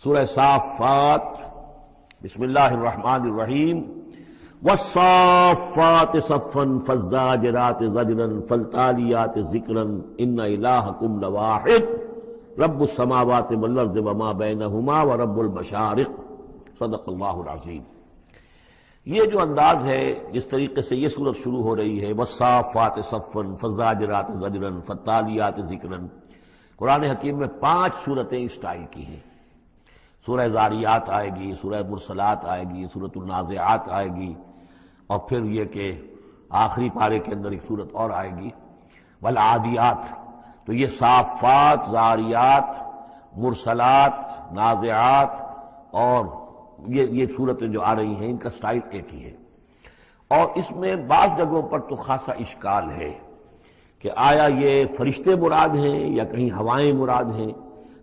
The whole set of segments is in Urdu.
سورہ صافات، بسم اللہ الرحمن الرحیم۔ والصافات صفا فالزاجرات زجرا فالتالیات ذکرا ان الہکم لواحد رب السماوات والارض وما بینہما ورب المشارق، صدق اللہ العظیم۔ یہ جو انداز ہے، جس طریقے سے یہ سورت شروع ہو رہی ہے، والصافات صفا فالزاجرات زجرا فالتالیات ذکرا، قرآن حکیم میں 5 سورتیں اس سٹائل کی ہیں۔ سورہ ذاریات آئے گی، سورہ مرسلات آئے گی، سورۃ النازعات آئے گی، اور پھر یہ کہ آخری پارے کے اندر ایک سورت اور آئے گی والعادیات۔ تو یہ صافات، ذاریات، مرسلات، نازعات اور یہ سورتیں جو آ رہی ہیں، ان کا سٹائل ایک ہی ہے۔ اور اس میں بعض جگہوں پر تو خاصا اشکال ہے کہ آیا یہ فرشتے مراد ہیں یا کہیں ہوائیں مراد ہیں،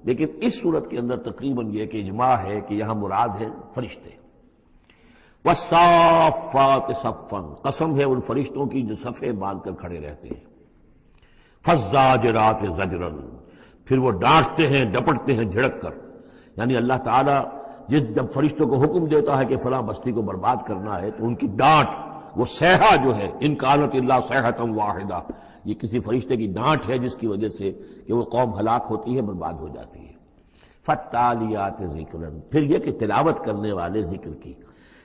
لیکن اس صورت کے اندر تقریباً یہ کہ اجماع ہے کہ یہاں مراد ہے فرشتے۔ والصافات صفا، قسم ہے ان فرشتوں کی جو صفیں باندھ کر کھڑے رہتے ہیں۔ فالزاجرات زجرا، پھر وہ ڈانٹتے ہیں، ڈپٹتے ہیں جھڑک کر۔ یعنی اللہ تعالیٰ جب فرشتوں کو حکم دیتا ہے کہ فلاں بستی کو برباد کرنا ہے تو ان کی ڈانٹ، وہ صیحہ جو ہے، ان کانت الا صیحۃ واحدہ، یہ کسی فرشتے کی ڈانٹ ہے جس کی وجہ سے کہ وہ قوم ہلاک ہوتی ہے، برباد ہو جاتی ہے۔ فالتالیات ذکرا، پھر یہ کہ تلاوت کرنے والے ذکر کی،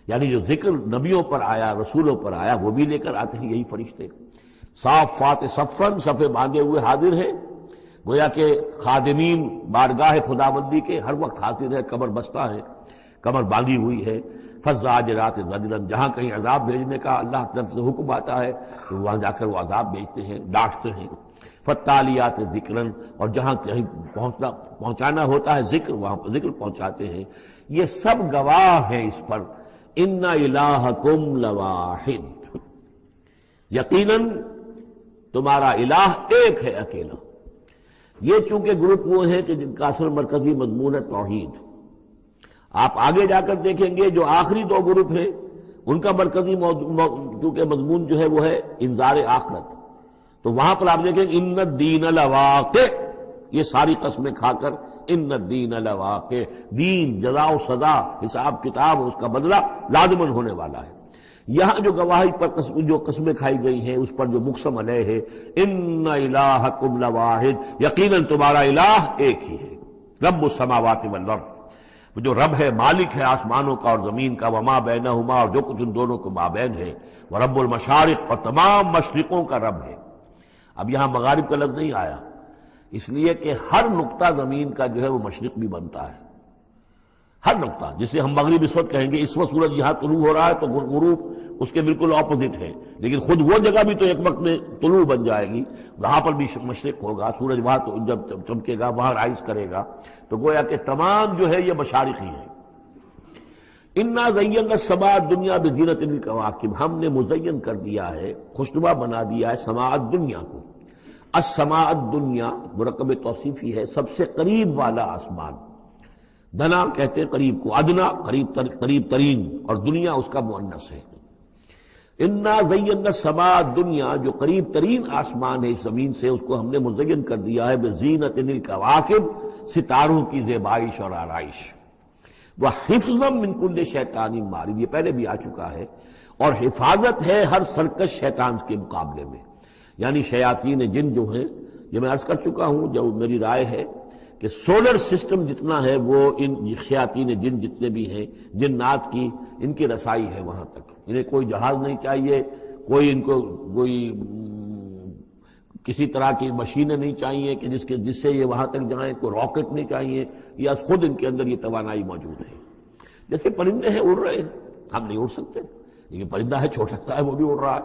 یعنی جو ذکر نبیوں پر آیا، رسولوں پر آیا، وہ بھی لے کر آتے ہیں یہی فرشتے۔ صافات صفا، صفے باندھے ہوئے حاضر ہیں، گویا کہ خادمین بارگاہ خداوندی کے ہر وقت حاضر ہے، کمر بستہ ہے، کمر باندھی ہوئی ہے۔ فالزاجرات زجرا، جہاں کہیں عذاب بھیجنے کا اللہ کی طرف سے حکم آتا ہے تو وہاں جا کر وہ عذاب بھیجتے ہیں، ڈانٹتے ہیں۔ فالتالیات ذکرا، اور جہاں کہیں پہنچانا ہوتا ہے ذکر، وہاں پر ذکر پہنچاتے ہیں۔ یہ سب گواہ ہیں اس پر، ان الہکم لواحد، یقیناً تمہارا الہ ایک ہے، اکیلا۔ یہ چونکہ گروپ وہ ہیں کہ جن کا اصل مرکزی مضمون ہے توحید۔ آپ آگے جا کر دیکھیں گے جو آخری 2 گروپ ہیں، ان کا مرکزی چونکہ مضمون جو ہے وہ ہے انذار آخرت، تو وہاں پر آپ دیکھیں ان الدین لواقع، یہ ساری قسمیں کھا کر ان الدین لواقع، دین، جزا و سزا، حساب کتاب اور اس کا بدلہ لازماً ہونے والا ہے۔ یہاں جو گواہی پر جو قسمیں کھائی گئی ہیں اس پر جو مقسم علیہ ہے، ان الہکم لواحد، یقیناً تمہارا الہ ایک ہی ہے، رب السماوات والارض، وہ جو رب ہے، مالک ہے آسمانوں کا اور زمین کا، وما بینہما، اور جو کچھ ان دونوں کے مابین ہے، ورب المشارق، اور تمام مشرقوں کا رب ہے۔ اب یہاں مغارب کا لفظ نہیں آیا، اس لیے کہ ہر نقطہ زمین کا جو ہے وہ مشرق بھی بنتا ہے، ہر نقطہ، جسے ہم مغرب اس وقت کہیں گے، اس وقت سورج یہاں طلوع ہو رہا ہے تو غروب اس کے بالکل اپوزٹ ہے، لیکن خود وہ جگہ بھی تو ایک وقت میں طلوع بن جائے گی، وہاں پر بھی مشرق ہوگا، سورج وہاں تو جب چمکے گا وہاں رائز کرے گا، تو گویا کہ تمام جو ہے یہ مشارق ہی ہیں۔ انا زینا السماء الدنیا بزینۃ الکواکب، ہم نے مزین کر دیا ہے، خوشنما بنا دیا ہے سماء الدنیا کو۔ السماء الدنیا مرکب توصیفی ہے، سب سے قریب والا آسمان۔ دنا کہتے ہیں قریب کو، ادنا قریب ترین، اور دنیا اس کا مؤنث ہے۔ انا زینا السماء الدنیا، جو قریب ترین آسمان ہے اس زمین سے، اس کو ہم نے مزین کر دیا ہے بزینۃ الکواکب، ستاروں کی زیبائش اور آرائش۔ وحفظا من کل شیطان مارد، یہ پہلے بھی آ چکا ہے، اور حفاظت ہے ہر سرکش شیطان کے مقابلے میں۔ یعنی شیاطین جن جو ہیں، یہ میں عرض کر چکا ہوں، جو میری رائے ہے کہ سولر سسٹم جتنا ہے وہ ان شیاطین جن جتنے بھی ہیں، جنات کی، ان کی رسائی ہے وہاں تک۔ انہیں کوئی جہاز نہیں چاہیے، کوئی ان کو کوئی کسی طرح کی مشینیں نہیں چاہیے کہ جس سے یہ وہاں تک جائیں، کوئی راکٹ نہیں چاہیے، یا خود ان کے اندر یہ توانائی موجود ہے۔ جیسے پرندے ہیں، اڑ رہے ہیں، ہم نہیں اڑ سکتے، لیکن پرندہ ہے، چھوٹا سا ہے، وہ بھی اڑ رہا ہے۔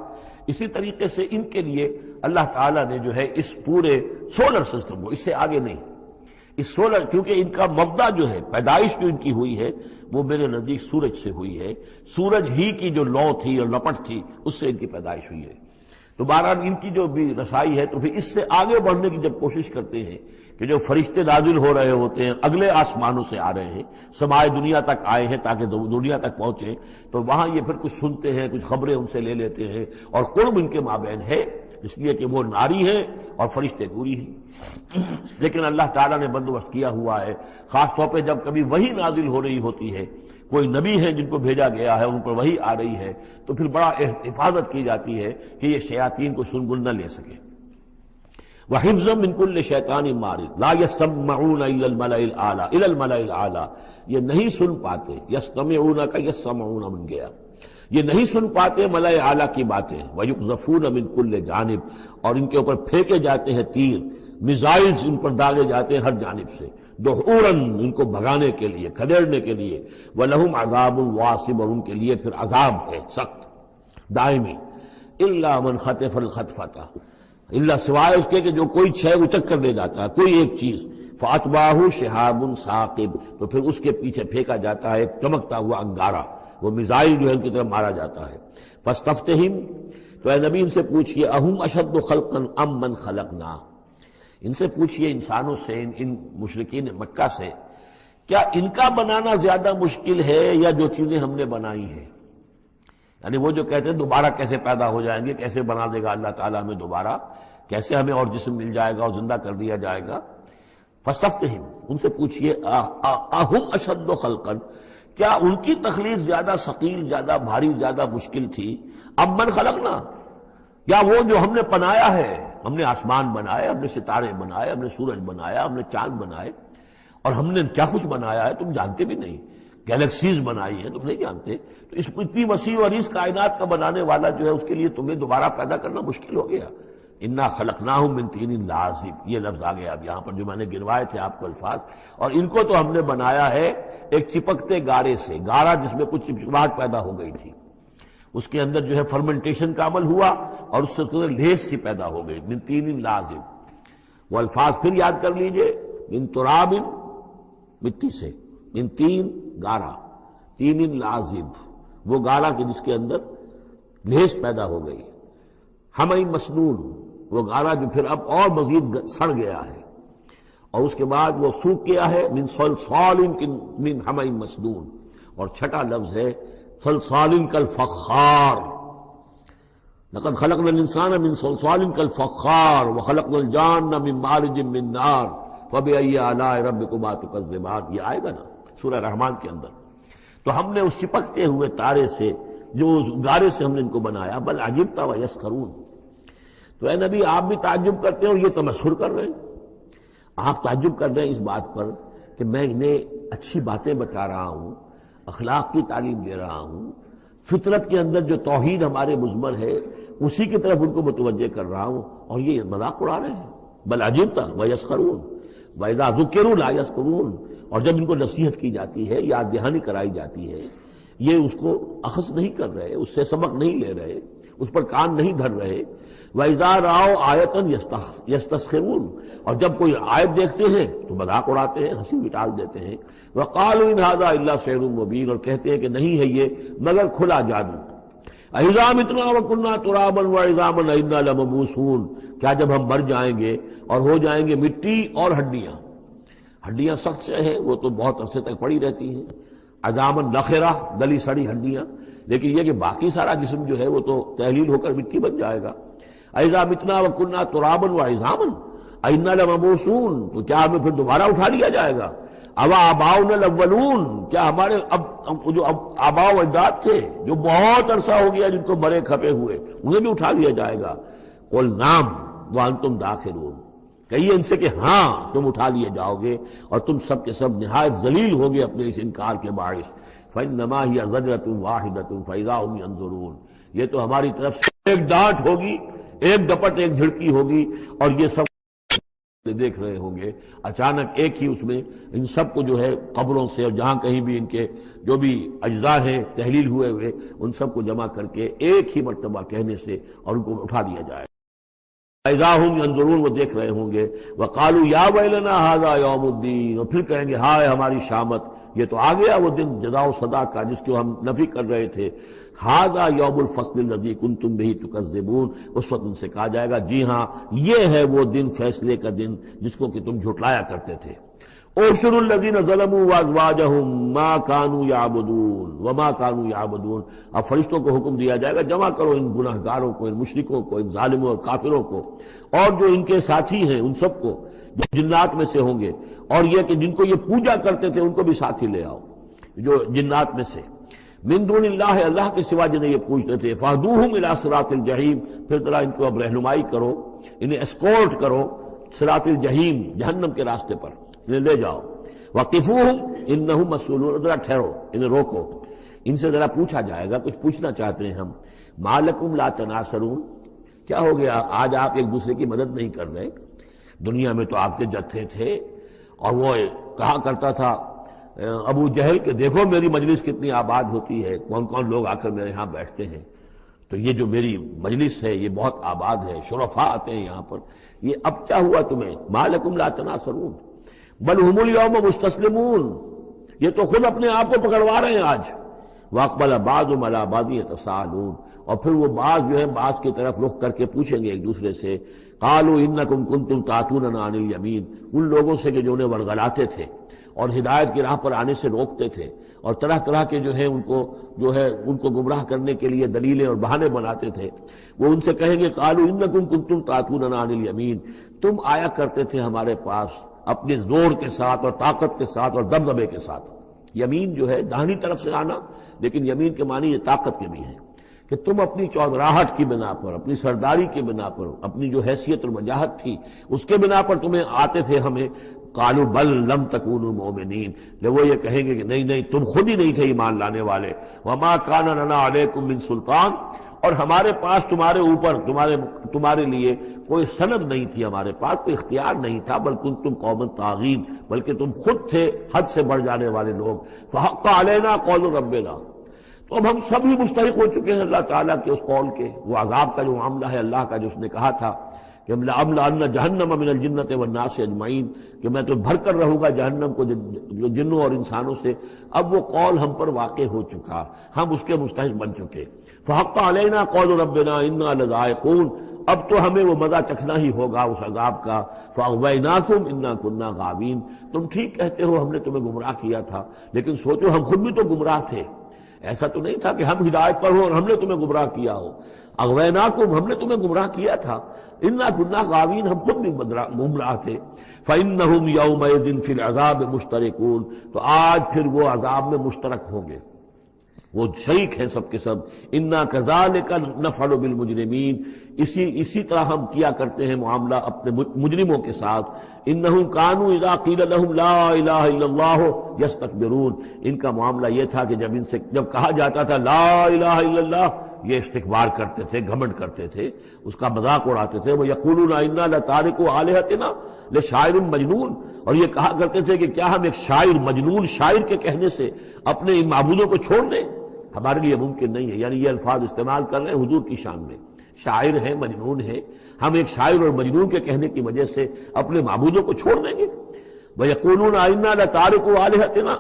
اسی طریقے سے ان کے لیے اللہ تعالیٰ نے جو ہے اس پورے سولر سسٹم کو، اس سے آگے نہیں، اس سولر، کیونکہ ان کا مبدا جو ہے، پیدائش جو ان کی ہوئی ہے وہ میرے نزدیک سورج سے ہوئی ہے، سورج ہی کی جو لو تھی اور لپٹ تھی اس سے ان کی پیدائش ہوئی ہے۔ تو بہرحال ان کی جو بھی رسائی ہے، تو پھر اس سے آگے بڑھنے کی جب کوشش کرتے ہیں کہ جو فرشتے نازل ہو رہے ہوتے ہیں، اگلے آسمانوں سے آ رہے ہیں، سمائے دنیا تک آئے ہیں تاکہ دنیا تک پہنچیں، تو وہاں یہ پھر کچھ سنتے ہیں، کچھ خبریں ان سے لے لیتے ہیں، اور قرب ان کے مابین ہے، اس لیے کہ وہ ناری ہے اور فرشتے نوری ہیں۔ لیکن اللہ تعالیٰ نے بندوبست کیا ہوا ہے، خاص طور پہ جب کبھی وحی نازل ہو رہی ہوتی ہے، کوئی نبی ہے جن کو بھیجا گیا ہے، ان پر وحی آ رہی ہے، تو پھر بڑا حفاظت کی جاتی ہے کہ یہ شیاطین کو سنگل نہ لے سکے۔ وحفظا من کل شیطان مارد لا یسمعون الا الملأ الاعلی الی الملأ الاعلی، یہ نہیں سن پاتے، یسمعون کا یسمعون بن گیا، یہ نہیں سن پاتے ملأ اعلی کی باتیں۔ ویقذفون من کل جانب، اور ان کے اوپر پھینکے جاتے ہیں تیر، میزائلز ان پر داغے جاتے ہیں ہر جانب سے، دحوراً ان کو بھگانے کے لیے، کھدیڑنے کے لیے۔ وَلَهُمْ عَذَابٌ وَاصِبٌ، اور ان کے لیے پھر عذاب ہے سخت دائمی۔ إِلَّا مَنْ خَطَفَ الْخَطْفَةَ، اللہ سوائے اس کے کہ جو کوئی شے اچک کر لے جاتا ہے، کوئی ایک چیز، فَأَتْبَعَهُ شِهَابٌ ثَاقِبٌ، تو پھر اس کے پیچھے پھینکا جاتا ہے ایک چمکتا ہوا انگارہ، وہ میزائل جو ہے ان کی طرف مارا جاتا ہے۔ فَاسْتَفْتِهِمْ، تو اے نبی ان سے پوچھئے، أَهُمْ أَشَدُّ خَلْقًا أَمْ مَنْ خَلَقْنَا، ان سے پوچھئے انسانوں سے، ان مشرکین مکہ سے، کیا ان کا بنانا زیادہ مشکل ہے یا جو چیزیں ہم نے بنائی ہیں؟ یعنی وہ جو کہتے ہیں دوبارہ کیسے پیدا ہو جائیں گے، کیسے بنا دے گا اللہ تعالیٰ ہمیں دوبارہ، کیسے ہمیں اور جسم مل جائے گا اور زندہ کر دیا جائے گا۔ فاستفتہم، ان سے پوچھئے اہم اشد خلقا، کیا ان کی تخلیق زیادہ ثقیل، زیادہ بھاری، زیادہ مشکل تھی؟ اب من خلقنا، یا وہ جو ہم نے بنایا ہے، ہم نے آسمان بنائے، ہم نے ستارے بنائے، ہم نے سورج بنایا، ہم نے چاند بنائے، اور ہم نے کیا کچھ بنایا ہے تم جانتے بھی نہیں، گیلیکسیز بنائی ہیں تم نہیں جانتے، تو اس اتنی وسیع اور اس کائنات کا بنانے والا جو ہے اس کے لیے تمہیں دوبارہ پیدا کرنا مشکل ہو گیا۔ انا خلقناہم من طین لازب، یہ لفظ آ گیا اب یہاں پر جو میں نے گنوائے تھے آپ کو الفاظ، اور ان کو تو ہم نے بنایا ہے ایک چپکتے گارے سے، گارا جس میں کچھ چپچپاہٹ پیدا ہو گئی تھی، اس کے اندر جو ہے فرمنٹیشن کا عمل ہوا اور اس سے اس کے اندر لیس سی پیدا ہو گئی، من طین لازب۔ وہ الفاظ پھر یاد کر لیجئے، من تراب، مٹی سے، من تین گارا، تین لازب، وہ گارا کہ جس کے اندر لیس پیدا ہو گئی، ہمئی مسنون، وہ گارا جو پھر اب اور مزید سڑ گیا ہے، اور اس کے بعد وہ سوکھ گیا ہے، من صلصال من ہمئی مسنون، اور چھٹا لفظ ہے صلصال کالفخار، لقد خلقنا الانسان من صلصال کالفخار وخلقنا الجان من مارج من نار فبأي آلاء ربكما تكذبان، یہ آئے گا نا سورہ رحمان کے اندر۔ تو ہم نے اس چپکتے ہوئے تارے سے، جو گارے سے ہم نے ان کو بنایا، بل عجبت ویسخرون، تو اے نبی آپ بھی تعجب کرتے ہیں اور یہ تمسخر کر رہے ہیں، آپ تعجب کر رہے ہیں اس بات پر کہ میں انہیں اچھی باتیں بتا رہا ہوں، اخلاق کی تعلیم دے رہا ہوں، فطرت کے اندر جو توحید ہمارے مضمر ہے اسی کی طرف ان کو متوجہ کر رہا ہوں، اور یہ مذاق اڑا رہے ہیں۔ بل عجبت ویسخرون وَإِذَا ذُكِّرُوا لَا يَذْكُرُونَ، اور جب ان کو نصیحت کی جاتی ہے، یاد دہانی کرائی جاتی ہے، یہ اس کو اخذ نہیں کر رہے، اس سے سبق نہیں لے رہے، اس پر کان نہیں دھر رہے۔ وَإِذَا رَأَوْا آیَةً يَسْتَسْخِرُونَ، اور جب کوئی آیت دیکھتے ہیں تو مذاق اڑاتے ہیں، ہنسی مٹال دیتے ہیں۔ وَقَالُوا إِنْ هَذَا إِلَّا سِحْرٌ مُبِينٌ، اور کہتے ہیں کہ نہیں ہے یہ مگر کھلا جادو۔ أَإِذَا مِتْنَا وَكُنَّا تُرَابًا وَعِظَامًا أَإِنَّا لَمَبْعُوثُونَ، کیا جب ہم مر جائیں گے اور ہو جائیں گے مٹی اور ہڈیاں، ہڈیاں سخت سے ہیں وہ تو بہت عرصے تک پڑی رہتی ہیں، عظامًا نخرہ، گلی سڑی ہڈیاں، لیکن یہ کہ باقی سارا جسم جو ہے وہ تو تحلیل ہو کر مٹی بن جائے گا۔ اذا متنا وکنا ترابا وعظاما ائنا لمبعوثون، تو کیا ہمیں پھر دوبارہ اٹھا لیا جائے گا؟ اوا آباؤنا الاولون، کیا ہمارے جو آباء و اجداد تھے جو بہت عرصہ ہو گیا جن کو مرے کھپے ہوئے، انہیں بھی اٹھا لیا جائے گا؟ قل نعم وانتم داخرون، کہیے ان سے کہ ہاں تم اٹھا لیے جاؤ گے، اور تم سب کے سب نہایت ذلیل ہوگے اپنے اس انکار کے باعث۔ فإنما هي زجرة واحدة فإذا هم ينظرون، یہ تو ہماری طرف سے ایک ڈانٹ ہوگی، ایک ڈپٹ، ایک جھڑکی ہوگی، اور یہ سب دیکھ رہے ہوں گے۔ اچانک ایک ہی اس میں ان سب کو جو ہے قبروں سے اور جہاں کہیں بھی ان کے جو بھی اجزاء ہیں تحلیل ہوئے ان سب کو جمع کر کے ایک ہی مرتبہ کہنے سے اور ان کو اٹھا دیا جائے۔ اذا هم ينظرون، وہ دیکھ رہے ہوں گے۔ وقالوا یا ویلنا هذا یوم الدین، اور پھر کہیں گے ہائے ہماری شامت، یہ تو آ گیا وہ دن جزا و سزا کا جس کو ہم نفی کر رہے تھے۔ هذا یوم الفصل الذی کنتم به تکذبون، اس وقت ان سے کہا جائے گا جی ہاں یہ ہے وہ دن، فیصلے کا دن جس کو کہ تم جھٹلایا کرتے تھے۔ احشروا الذین ظلموا وازواجہم ما کانوا یعبدون وما کانوا یعبدون. اب فرشتوں کو حکم دیا جائے گا جمع کرو ان گناہ گاروں کو، ان مشرکوں کو، ان ظالموں اور کافروں کو، اور جو ان کے ساتھی ہیں ان سب کو جو جنات میں سے ہوں گے، اور یہ کہ جن کو یہ پوجا کرتے تھے ان کو بھی ساتھی لے آؤ جو جنات میں سے، من دون اللہ، اللہ کے سوا جنہیں یہ پوجتے تھے، فاہدوہم الی صراط الجحیم، پھر ذرا ان کو اب رہنمائی کرو، انہیں اسکورٹ کرو صراط الجحیم، جہنم کے راستے پر انہیں لے جاؤ. وقفوہم انہم مسئولون، ذرا ٹھہرو، انہیں روکو، ان سے ذرا پوچھا جائے گا، کچھ پوچھنا چاہتے ہیں ہم. ما لکم لا تناصرون، کیا ہو گیا آج آپ ایک دوسرے کی مدد نہیں کر رہے؟ دنیا میں تو آپ کے جتھے تھے، اور وہ کہا کرتا تھا ابو جہل کہ دیکھو میری مجلس کتنی آباد ہوتی ہے، کون کون لوگ آ کر میرے یہاں بیٹھتے ہیں، تو یہ جو میری مجلس ہے یہ بہت آباد ہے، شرفاء آتے ہیں یہاں پر. یہ اب کیا ہوا تمہیں؟ ما لکم لا تناصرون بل ہم الیوم مستسلمون، یہ تو خود اپنے آپ کو پکڑوا رہے ہیں آج. واقبل بعضهم علی بعض یتساءلون، اور پھر وہ بعض جو ہے بعض کی طرف رخ کر کے پوچھیں گے ایک دوسرے سے، قالوا انکم کنتم تعتوننا عن الیمین، ان لوگوں سے کہ جو انہیں ورغلاتے تھے اور ہدایت کی راہ پر آنے سے روکتے تھے، اور طرح طرح کے ان کو گمراہ کرنے کے لیے دلیلیں اور بہانے بناتے تھے. وہ ان سے کہیں گے قالوا انکم کنتم تعتوننا عن الیمین، تم آیا کرتے تھے ہمارے پاس اپنے زور کے ساتھ اور طاقت کے ساتھ اور دبدبے کے ساتھ. یمین جو ہے داہنی طرف سے آنا، لیکن یمین کے معنی یہ طاقت کے بھی ہیں کہ تم اپنی چودراہٹ کی بنا پر، اپنی سرداری کی بنا پر، اپنی جو حیثیت اور وجاہت تھی اس کے بنا پر تمہیں آتے تھے ہمیں. قالوا بل لم تکونوا مؤمنین، جب وہ یہ کہیں گے کہ نہیں تم خود ہی نہیں تھے ایمان لانے والے. وما کان لنا علیکم من سلطان، اور ہمارے پاس تمہارے اوپر تمہارے لیے کوئی سند نہیں تھی، ہمارے پاس کوئی اختیار نہیں تھا، بل کنتم قوما طاغین، بلکہ تم خود تھے حد سے بڑھ جانے والے لوگ. فحق علینا قول ربنا، تو اب ہم سب ہی مستحق ہو چکے ہیں اللہ تعالیٰ کے اس قول کے. وہ عذاب کا جو معاملہ ہے اللہ کا، جو اس نے کہا تھا کہ لأملأن جہنم من الجنۃ والناس اجمعین، کہ میں تو بھر کر رہوں گا جہنم کو جنوں اور انسانوں سے، اب وہ قول ہم پر واقع ہو چکا، ہم اس کے مستحق بن چکے. فحق علینا قول ربنا انا لذائقون، اب تو ہمیں وہ مزہ چکھنا ہی ہوگا اس عذاب کا. فاغویناکم انا کنا غاوین، تم ٹھیک کہتے ہو ہم نے تمہیں گمراہ کیا تھا، لیکن سوچو ہم خود بھی تو گمراہ تھے، ایسا تو نہیں تھا کہ ہم ہدایت پر ہو اور ہم نے تمہیں گمراہ کیا ہو. اغویناکم، ہم نے تمہیں گمراہ کیا تھا، انا کنا غاوین، ہم خود بھی گمراہ تھے. فإنہم یومئذ فی العذاب مشترکون، تو آج پھر وہ عذاب میں مشترک ہوں گے، وہ شریک ہیں سب کے سب. انا کذالک نفعل بالمجرمین، اسی طرح ہم کیا کرتے ہیں معاملہ اپنے مجرموں کے ساتھ. انہم کانوا اذا قیل لهم لا الہ الا اللہ یستکبرون، ان کا معاملہ یہ تھا کہ جب کہا جاتا تھا لا الہ الا اللہ، یہ استکبار کرتے تھے، گھمنڈ کرتے تھے، اس کا مذاق اڑاتے تھے. وہ یقولون انا لتارکوا آلہتنا لشاعر مجنون، اور یہ کہا کرتے تھے کہ کیا ہم ایک شاعر، مجنون شاعر کے کہنے سے اپنے ان معبودوں کو چھوڑ دیں؟ ہمارے لیے ممکن نہیں ہے. یعنی یہ الفاظ استعمال کر رہے ہیں حضور کی شان میں، شاعر ہے، مجنون ہے، ہم ایک شاعر اور مجنون کے کہنے کی وجہ سے اپنے معبودوں کو چھوڑ دیں گے. وَيَقُولُونَ إِنَّا لَتَارِكُوا آلِهَتِنَا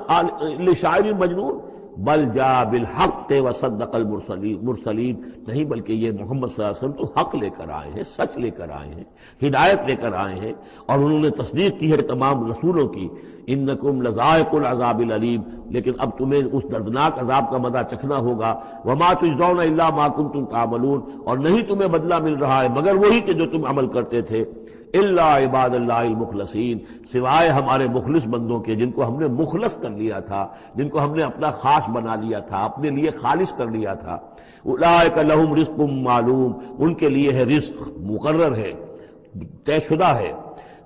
لِشَاعِرٍ مَجْنُونٍ بل جاء بالحق وصدق المرسلین، نہیں بلکہ یہ محمد صلی اللہ علیہ وسلم تو حق لے کر آئے ہیں، سچ لے کر آئے ہیں، ہدایت لے کر آئے ہیں، اور انہوں نے تصدیق کی ہے تمام رسولوں کی. انکم لذائق العذاب العلیم، لیکن اب تمہیں اس دردناک عذاب کا مزہ چکھنا ہوگا. وما تجزون الا ما کنتم تعملون، اور نہیں تمہیں بدلہ مل رہا ہے مگر وہی کہ جو تم عمل کرتے تھے. الا عباد اللہ المخلصین، سوائے ہمارے مخلص بندوں کے جن کو ہم نے مخلص کر لیا تھا، جن کو ہم نے اپنا خاص بنا لیا تھا، اپنے لیے خالص کر لیا تھا. اولئک لہم رزق معلوم، ان کے لیے ہے رزق مقرر ہے، طے شدہ ہے.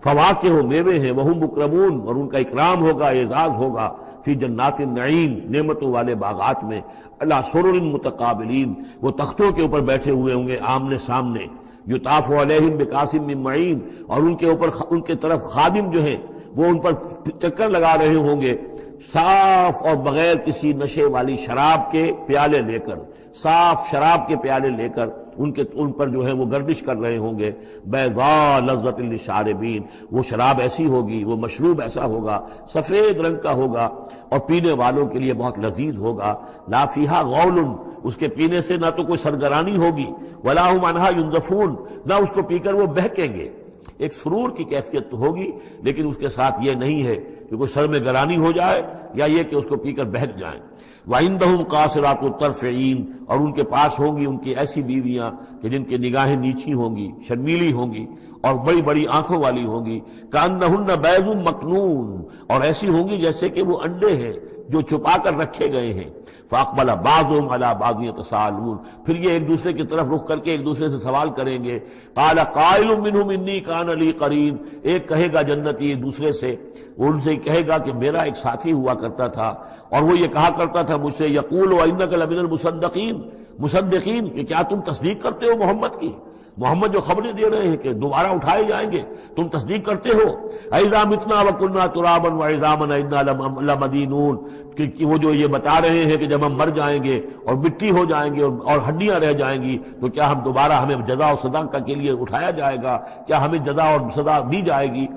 فواکہ ہو، میوے ہیں، وہم مکرمون، اور ان کا اکرام ہوگا، اعزاز ہوگا. فی جنات النعیم، نعمتوں والے باغات میں. علی سرر متقابلین، وہ تختوں کے اوپر بیٹھے ہوئے ہوں گے آمنے سامنے. یطاف علیہم بکاس من معین، اور ان کے اوپر ان کے طرف خادم جو ہیں وہ ان پر چکر لگا رہے ہوں گے، صاف اور بغیر کسی نشے والی شراب کے پیالے لے کر، صاف شراب کے پیالے لے کر ان پر جو ہے وہ گردش کر رہے ہوں گے. بیضاء لذۃ للشاربین، وہ شراب ایسی ہوگی، وہ مشروب ایسا ہوگا، سفید رنگ کا ہوگا اور پینے والوں کے لیے بہت لذیذ ہوگا. لا فیہا غول، اس کے پینے سے نہ تو کوئی سرگرانی ہوگی، ولا ہم عنہا ینزفون، نہ اس کو پی کر وہ بہکیں گے. ایک سرور کی کیفیت تو ہوگی، لیکن اس کے ساتھ یہ نہیں ہے کہ کوئی سر میں گرانی ہو جائے یا یہ کہ اس کو پی کر بہک جائیں۔ وَعِندَهُمْ قَاصِرَاتُ الطَّرْفِ عِین، اور ان کے پاس ہوں گی ان کی ایسی بیویاں کہ جن کی نگاہیں نیچی ہوں گی، شرمیلی ہوں گی اور بڑی بڑی آنکھوں والی ہوں گی، كَأَنَّهُنَّ بَيْضٌ مَكْنُونٌ، اور ایسی ہوں گی جیسے کہ وہ انڈے ہیں جو چھپا کر رکھے گئے ہیں۔ فَأَقْبَلَ بَعْضُهُمْ عَلَىٰ بَعْضٍ يَتَسَاءَلُونَ، پھر یہ ایک دوسرے کی طرف رخ کر کے ایک دوسرے سے سوال کریں گے۔ قَالَ قَائِلٌ مِّنْهُمْ إِنِّي كَانَ لِي قَرِينٌ، ایک کہے گا جنتی دوسرے سے، وہ ان سے کہے گا کہ میرا ایک ساتھی ہوا کرتا تھا اور وہ یہ کہا کرتا تھا مجھ سے، یقول وَإِنَّكَ لَمِنَ الْمُصَدِّقِينَ، کہ کیا تم تصدیق کرتے ہو محمد کی؟ محمد جو خبریں دے رہے ہیں کہ دوبارہ اٹھائے جائیں گے، تم تصدیق کرتے ہو؟ اَإِذَا مِتْنَا وَكُنَّا تُرَابًا وَعِظَامًا أَإِنَّا لَمَدِينُونَ، کہ وہ جو یہ بتا رہے ہیں کہ جب ہم مر جائیں گے اور مٹی ہو جائیں گے اور ہڈیاں رہ جائیں گی تو کیا ہم دوبارہ ہمیں جزا و سزا کے لیے اٹھایا جائے گا؟ کیا ہمیں جزا اور سزا دی جائے گی؟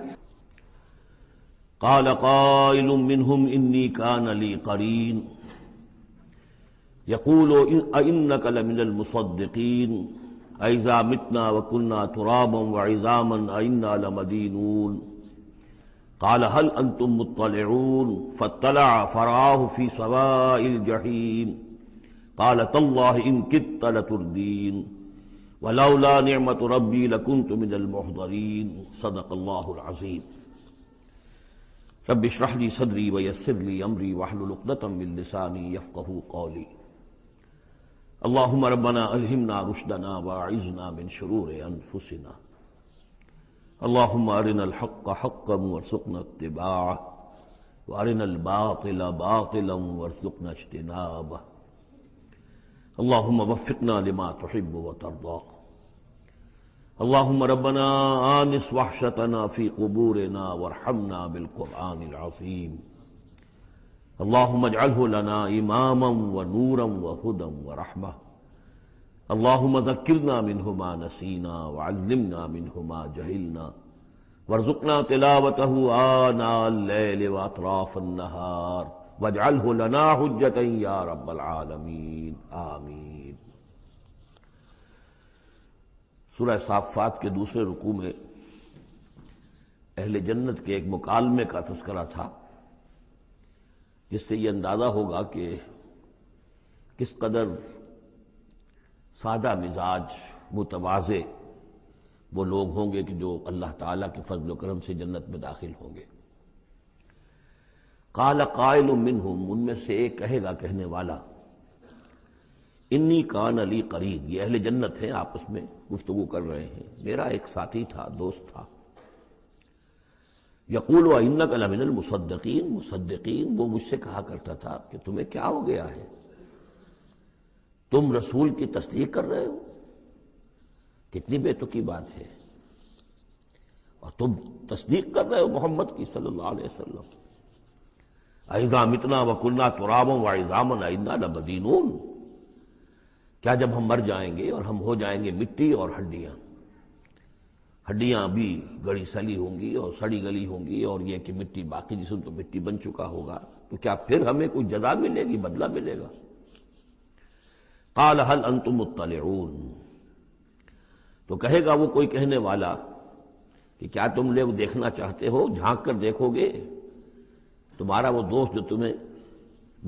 قال قائل منهم إني كان لي قرين يقول أئنك لمن المصدقين أإذا متنا وكنا ترابا وعظاما أئنا لمدينون قال هل أنتم مطلعون فاطلع فرآه في سواء الجحيم قال تالله إن كدت لتردين ولولا نعمة ربي لكنت من المحضرين صدق الله العظيم۔ رب اشرح لي صدري ويسر لي امري واحلل عقدة من لساني يفقهوا قولي۔ اللهم ربنا الهمنا رشدنا واعذنا من شرور انفسنا۔ اللهم ارنا الحق حقا وارزقنا اتباعه وارنا الباطل باطلا وارزقنا اجتنابه۔ اللهم وفقنا لما تحب وترضى۔ اللهم ربنا آنس وحشتنا في قبورنا وارحمنا بالقرآن العظيم۔ اللهم اجعله لنا إماما ونورا وهدى ورحمة۔ اللهم ذكرنا منه ما نسينا وعلمنا منه ما جهلنا وارزقنا تلاوته آناء الليل وأطراف النهار واجعله لنا حجة يا رب العالمين آمين۔ سورہ صافات کے دوسرے رکوع میں اہل جنت کے ایک مکالمے کا تذکرہ تھا، جس سے یہ اندازہ ہوگا کہ کس قدر سادہ مزاج متواضع وہ لوگ ہوں گے کہ جو اللہ تعالیٰ کے فضل و کرم سے جنت میں داخل ہوں گے۔ قال قائل منہم، ان میں سے ایک کہے گا کہنے والا، انی کان لی قرین، یہ اہل جنت ہیں آپس میں گفتگو کر رہے ہیں، میرا ایک ساتھی تھا، دوست تھا۔ یقول وَإِنَّكَ لَمِنَ الْمُصَدِّقِينَ، مصدقین وہ مجھ سے کہا کرتا تھا کہ تمہیں کیا ہو گیا ہے، تم رسول کی تصدیق کر رہے ہو؟ کتنی بے تکی بات ہے، اور تم تصدیق کر رہے ہو محمد کی صلی اللہ علیہ وسلم۔ اَإِذَا مِتْنَا وَكُنَّا تُرَابًا وَعِظَامًا أَإِنَّا لَمَدِينُونَ، کیا جب ہم مر جائیں گے اور ہم ہو جائیں گے مٹی اور ہڈیاں بھی گڑی سلی ہوں گی اور سڑی گلی ہوں گی، اور یہ کہ مٹی باقی جسم تو مٹی بن چکا ہوگا، تو کیا پھر ہمیں کوئی جزا ملے گی، بدلہ ملے گا؟ قال هل انتم مطلعون، تو کہے گا وہ کوئی کہنے والا کہ کیا تم لوگ دیکھنا چاہتے ہو، جھانک کر دیکھو گے؟ تمہارا وہ دوست جو تمہیں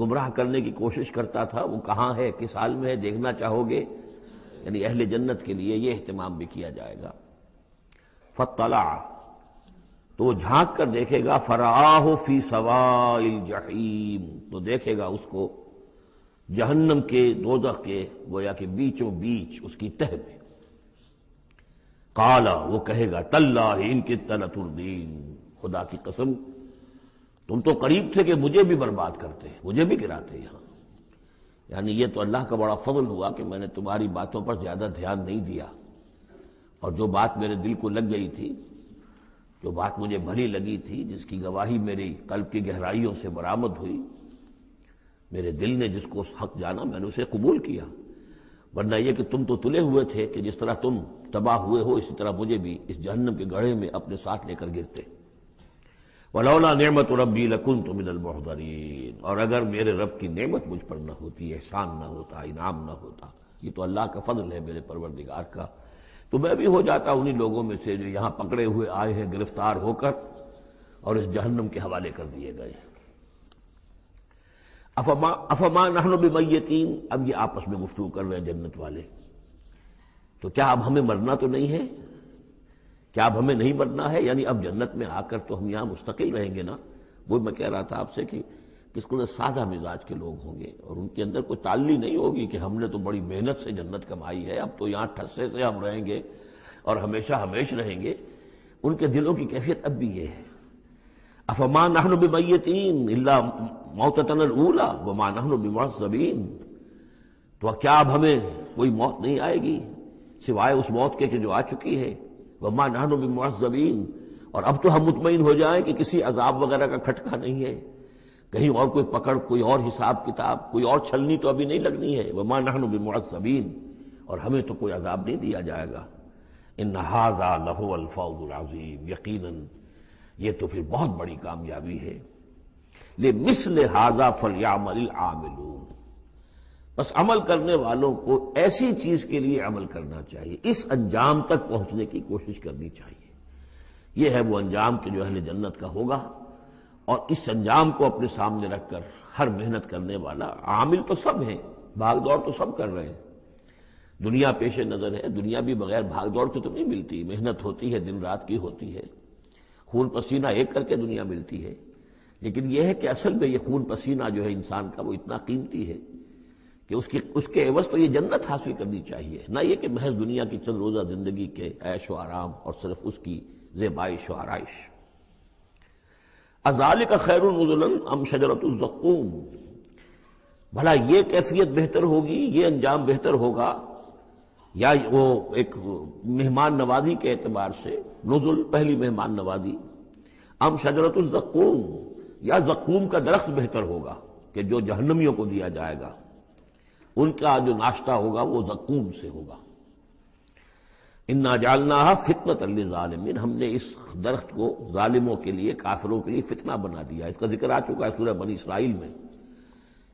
گمراہ کرنے کی کوشش کرتا تھا وہ کہاں ہے، کس حال میں ہے، دیکھنا چاہو گے؟ یعنی اہل جنت کے لیے یہ اہتمام بھی کیا جائے گا۔ فاطلع، تو وہ جھانک کر دیکھے گا، فرآہ فی سواء الجحیم، تو دیکھے گا اس کو جہنم کے، دوزخ کے گویا کہ بیچوں بیچ اس کی تہ میں۔ قال، وہ کہے گا، تاللہ ان کدت لتردین، خدا کی قسم تم تو قریب تھے کہ مجھے بھی برباد کرتے، مجھے بھی گراتے یہاں۔ یعنی یہ تو اللہ کا بڑا فضل ہوا کہ میں نے تمہاری باتوں پر زیادہ دھیان نہیں دیا، اور جو بات میرے دل کو لگ گئی تھی، جو بات مجھے بھلی لگی تھی، جس کی گواہی میری قلب کی گہرائیوں سے برآمد ہوئی، میرے دل نے جس کو حق جانا میں نے اسے قبول کیا، ورنہ یہ کہ تم تو تلے ہوئے تھے کہ جس طرح تم تباہ ہوئے ہو اسی طرح مجھے بھی اس جہنم کے گڑھے میں اپنے ساتھ لے کر گرتے۔ وَلَوْلَا نِعْمَةُ رَبِّي لَكُنْتُ مِنَ الْمُحْضَرِينَ، اور اگر میرے رب کی نعمت مجھ پر نہ ہوتی، احسان نہ ہوتا، انعام نہ ہوتا، یہ تو اللہ کا فضل ہے میرے پروردگار کا، تو میں بھی ہو جاتا انہی لوگوں میں سے جو یہاں پکڑے ہوئے آئے ہیں گرفتار ہو کر اور اس جہنم کے حوالے کر دیے گئے ہیں۔ افما نحن بمیتین، اب یہ آپس میں گفتگو کر رہے ہیں جنت والے، تو کیا اب ہمیں مرنا تو نہیں ہے؟ کیا اب ہمیں نہیں مرنا ہے؟ یعنی اب جنت میں آ کر تو ہم یہاں مستقل رہیں گے نا۔ وہ میں کہہ رہا تھا آپ سے کہ کس کو سادہ مزاج کے لوگ ہوں گے اور ان کے اندر کوئی تعلی نہیں ہوگی کہ ہم نے تو بڑی محنت سے جنت کمائی ہے، اب تو یہاں ٹھسے سے ہم رہیں گے اور ہمیشہ ہمیش رہیں گے۔ ان کے دلوں کی کیفیت اب بھی یہ ہے، افما نحن بمیتین الا موتتنا الاولی وما نحن بمعذبین، تو کیا اب ہمیں کوئی موت نہیں آئے گی سوائے اس موت کے کہ جو آ چکی ہے، وما نحن بمعذبین، اور اب تو ہم مطمئن ہو جائیں کہ کسی عذاب وغیرہ کا کھٹکا نہیں ہے، کہیں اور کوئی پکڑ، کوئی اور حساب کتاب، کوئی اور چھلنی تو ابھی نہیں لگنی ہے، وما نحن بمعذبین، اور ہمیں تو کوئی عذاب نہیں دیا جائے گا۔ ان ھذا لہو الفوز العظیم، یقیناً یہ تو پھر بہت بڑی کامیابی ہے۔ لمثل ھذا فلیعمل العاملون، بس عمل کرنے والوں کو ایسی چیز کے لیے عمل کرنا چاہیے، اس انجام تک پہنچنے کی کوشش کرنی چاہیے۔ یہ ہے وہ انجام کہ جو اہل جنت کا ہوگا، اور اس انجام کو اپنے سامنے رکھ کر ہر محنت کرنے والا، عامل تو سب ہیں، بھاگ دوڑ تو سب کر رہے ہیں، دنیا پیش نظر ہے، دنیا بھی بغیر بھاگ دوڑ کے تو نہیں ملتی، محنت ہوتی ہے، دن رات کی ہوتی ہے، خون پسینہ ایک کر کے دنیا ملتی ہے، لیکن یہ ہے کہ اصل میں یہ خون پسینہ جو ہے انسان کا وہ اتنا قیمتی ہے کہ اس کے عوض تو یہ جنت حاصل کرنی چاہیے، نہ یہ کہ محض دنیا کی چند روزہ زندگی کے عیش و آرام اور صرف اس کی زیبائش و آرائش۔ اذالک خیر نزلا ام شجرۃ الزقوم، بھلا یہ کیفیت بہتر ہوگی، یہ انجام بہتر ہوگا، یا وہ ایک مہمان نوازی کے اعتبار سے نزل پہلی مہمان نوازی، ام شجرۃ الزقوم، یا زقوم کا درخت بہتر ہوگا کہ جو جہنمیوں کو دیا جائے گا، ان کا جو ناشتہ ہوگا وہ زقوم سے ہوگا۔ انا جعلناها فتنة للظالمین، ہم نے اس درخت کو ظالموں کے لیے، کافروں کے لیے فتنہ بنا دیا۔ اس کا ذکر آ چکا ہے سورہ بنی اسرائیل میں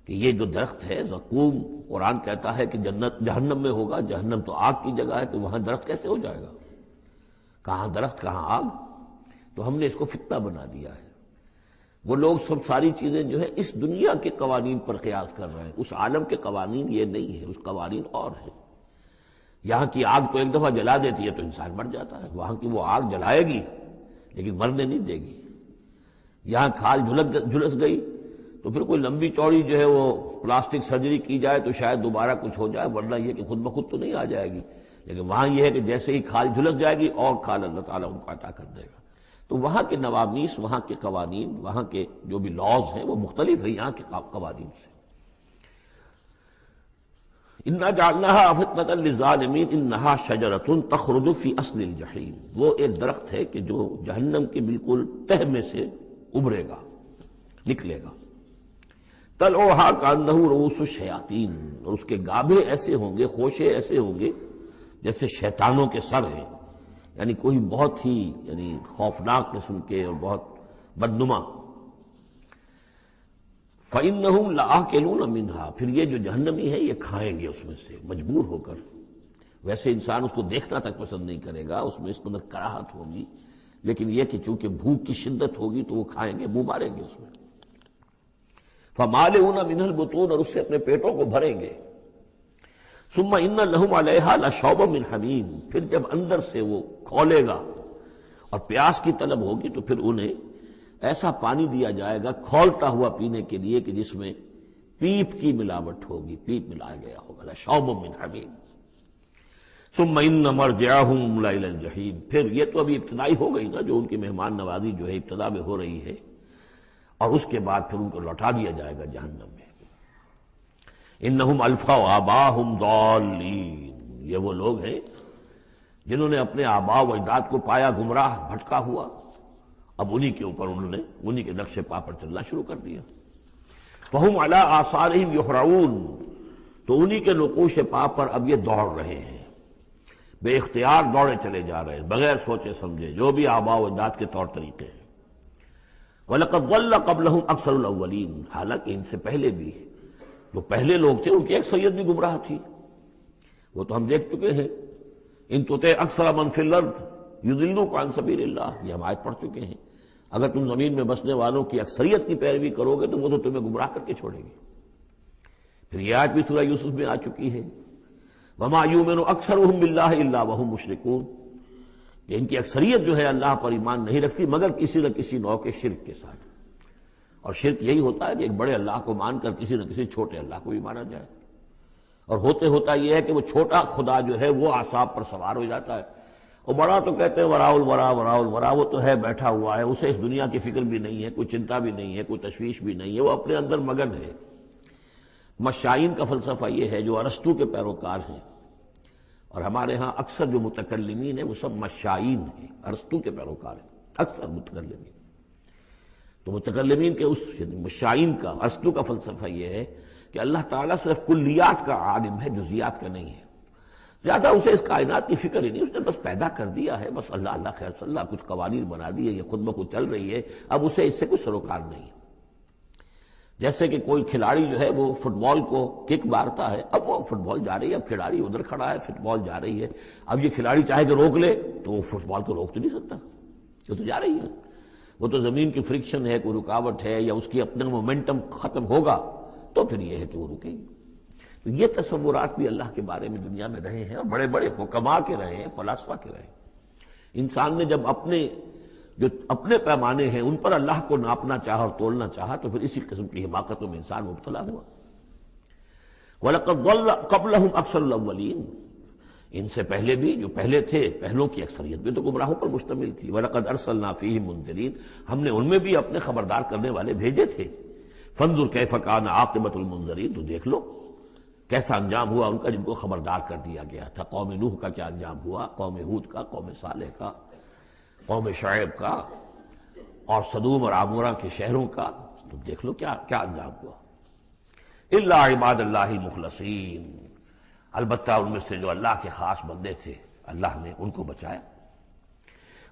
کہ یہ جو درخت ہے زقوم، قرآن کہتا ہے کہ جہنم میں ہوگا، جہنم تو آگ کی جگہ ہے، تو وہاں درخت کیسے ہو جائے گا؟ کہاں درخت کہاں آگ؟ تو ہم نے اس کو فتنہ بنا دیا ہے۔ وہ لوگ سب ساری چیزیں جو ہے اس دنیا کے قوانین پر قیاس کر رہے ہیں، اس عالم کے قوانین یہ نہیں ہے، اس قوانین اور ہیں۔ یہاں کی آگ تو ایک دفعہ جلا دیتی ہے تو انسان مر جاتا ہے، وہاں کی وہ آگ جلائے گی لیکن مرنے نہیں دے گی۔ یہاں کھال جھلس گئی تو پھر کوئی لمبی چوڑی جو ہے وہ پلاسٹک سرجری کی جائے تو شاید دوبارہ کچھ ہو جائے، ورنہ یہ کہ خود بخود تو نہیں آ جائے گی، لیکن وہاں یہ ہے کہ جیسے ہی کھال جھلس جائے گی اور کھال اللہ تعالیٰ ان کو عطا کر دے گا۔ تو وہاں کے نوامیس، وہاں کے قوانین، وہاں کے جو بھی لاز ہیں وہ مختلف ہیں یہاں کے قوانین سے۔ انا جعلناها فتنة للظالمین انہا شجرۃ تخرج فی اصل الجحیم، وہ ایک درخت ہے کہ جو جہنم کے بالکل تہ میں سے ابھرے گا، نکلے گا۔ طلعها کأنہ رؤوس الشیاطین، اور اس کے گابھے ایسے ہوں گے، خوشے ایسے ہوں گے جیسے شیطانوں کے سر ہیں، یعنی کوئی بہت ہی خوفناک قسم کے اور بہت بدنما۔ فَإِنَّهُمْ لَآكِلُونَ مِنْهَا، پھر یہ جو جہنمی ہے یہ کھائیں گے اس میں سے مجبور ہو کر۔ ویسے انسان اس کو دیکھنا تک پسند نہیں کرے گا، اس میں اس قدر کراہت ہوگی، لیکن یہ کہ چونکہ بھوک کی شدت ہوگی تو وہ کھائیں گے، منہ ماریں گے اس میں۔ فَمَالِئُونَ مِنْهَا الْبُطُونَ، اور اس سے اپنے پیٹوں کو بھریں گے۔ ثُمَّ إِنَّ لَهُمْ عَلَيْهَا لَشَوْبًا مِّنْ حَمِيمٍ، پھر جب اندر سے وہ کھولے گا اور پیاس کی طلب ہوگی تو پھر انہیں ایسا پانی دیا جائے گا کھولتا ہوا پینے کے لیے کہ جس میں پیپ کی ملاوٹ ہوگی، پیپ ملایا گیا ہوگا، لشوب من حمیم۔ ثم ان مرجعهم الى الجحیم، پھر یہ تو ابھی ابتدائی ہو گئی نا، جو ان کی مہمان نوازی جو ہے ابتدا میں ہو رہی ہے، اور اس کے بعد پھر ان کو لوٹا دیا جائے گا جہنم میں۔ انہم الفوا آباہم ضالین، یہ وہ لوگ ہیں جنہوں نے اپنے آباء و اجداد کو پایا گمراہ، بھٹکا ہوا، اب انہی کے اوپر انہوں نے انہی کے نقش پا پر چلنا شروع کر دیا۔ فہم علی آثارہم یہرعون، تو انہی کے نقوش پا پر اب یہ دوڑ رہے ہیں، بے اختیار دوڑے چلے جا رہے ہیں، بغیر سوچے سمجھے، جو بھی آباء و اجداد کے طور طریقے ہیں۔ وَلَقَدْ ضَلَّ قَبْلَهُمْ أَكْثَرُ الْأَوَّلِينَ، حالانکہ ان سے پہلے بھی جو پہلے لوگ تھے ان کی اکثریت بھی گمراہ تھی، وہ تو ہم دیکھ چکے ہیں ان تطع اکثر من فی الارض یضلوک عن سبیل اللہ، یہ ہم آیت پڑھ چکے ہیں۔ اگر تم زمین میں بسنے والوں کی اکثریت کی پیروی کرو گے تو وہ تو تمہیں گمراہ کر کے چھوڑے گی۔ پھر یہ آیت بھی سورہ یوسف میں آ چکی ہے، وما یؤمن اکثرهم باللہ الا وهم مشرکون، کہ ان کی اکثریت جو ہے اللہ پر ایمان نہیں رکھتی مگر کسی نہ کسی نوع کے شرک کے ساتھ۔ اور شرک یہی ہوتا ہے کہ ایک بڑے اللہ کو مان کر کسی نہ کسی چھوٹے اللہ کو بھی مانا جائے، اور ہوتا یہ ہے کہ وہ چھوٹا خدا جو ہے وہ اعصاب پر سوار ہو جاتا ہے، اور بڑا تو کہتے ہیں وراء الورا، وہ تو ہے بیٹھا ہوا ہے، اسے اس دنیا کی فکر بھی نہیں ہے، کوئی چنتا بھی نہیں ہے، کوئی تشویش بھی نہیں ہے، وہ اپنے اندر مگن ہے۔ مشائین کا فلسفہ یہ ہے جو ارسطو کے پیروکار ہیں، اور ہمارے ہاں اکثر جو متکلمین ہیں وہ سب مشائین ہیں، ارسطو کے پیروکار ہیں اکثر متکلمین۔ تو متکلمین کے اس مشائین کا، ارسطو کا فلسفہ یہ ہے کہ اللہ تعالیٰ صرف کلیات کا عالم ہے، جزیات کا نہیں ہے، زیادہ اسے اس کائنات کی فکر ہی نہیں، اس نے بس پیدا کر دیا ہے، بس اللہ اللہ خیر صلی اللہ، کچھ قوانین بنا دیے، یہ خود بخود چل رہی ہے، اب اسے اس سے کوئی سروکار نہیں ہے۔ جیسے کہ کوئی کھلاڑی جو ہے وہ فٹ بال کو کک مارتا ہے، اب وہ فٹ بال جا رہی ہے، اب کھلاڑی ادھر کھڑا ہے، فٹ بال جا رہی ہے، اب یہ کھلاڑی چاہے کہ روک لے تو وہ فٹ بال کو روک تو نہیں سکتا، وہ تو جا رہی ہے، وہ تو زمین کی فرکشن ہے، کوئی رکاوٹ ہے، یا اس کی اپنا مومنٹم ختم ہوگا تو پھر یہ ہے کہ وہ رکے گی۔ تو یہ تصورات بھی اللہ کے بارے میں دنیا میں رہے ہیں، اور بڑے بڑے حکماء کے رہے ہیں، فلاسفہ کے رہے ہیں۔ انسان نے جب اپنے پیمانے ہیں ان پر اللہ کو ناپنا چاہا اور تولنا چاہا تو پھر اسی قسم کی حماقتوں میں انسان مبتلا ہوا۔ وَلَقَدْ ضَلَّ قَبْلَهُمْ أَكْثَرُ الْأَوَّلِينَ، ان سے پہلے بھی جو پہلے تھے، پہلوں کی اکثریت بھی تو گمراہوں پر مشتمل تھی۔ وَلَقَدْ أَرْسَلْنَا فِيهِمْ مُنذِرِينَ، ہم نے ان میں بھی اپنے خبردار کرنے والے بھیجے تھے۔ فَانظُرْ كَيْفَ كَانَ عَاقِبَةُ الْمُنذَرِينَ، تو دیکھ لو کیسا انجام ہوا ان کا جن کو خبردار کر دیا گیا تھا۔ قوم نوح کا کیا انجام ہوا، قوم ہود کا، قوم صالح کا، قوم شعیب کا، اور صدوم اور عمورہ کے شہروں کا، تو دیکھ لو کیا انجام ہوا۔ الا عباد اللہ المخلصین، البتہ ان میں سے جو اللہ کے خاص بندے تھے اللہ نے ان کو بچایا۔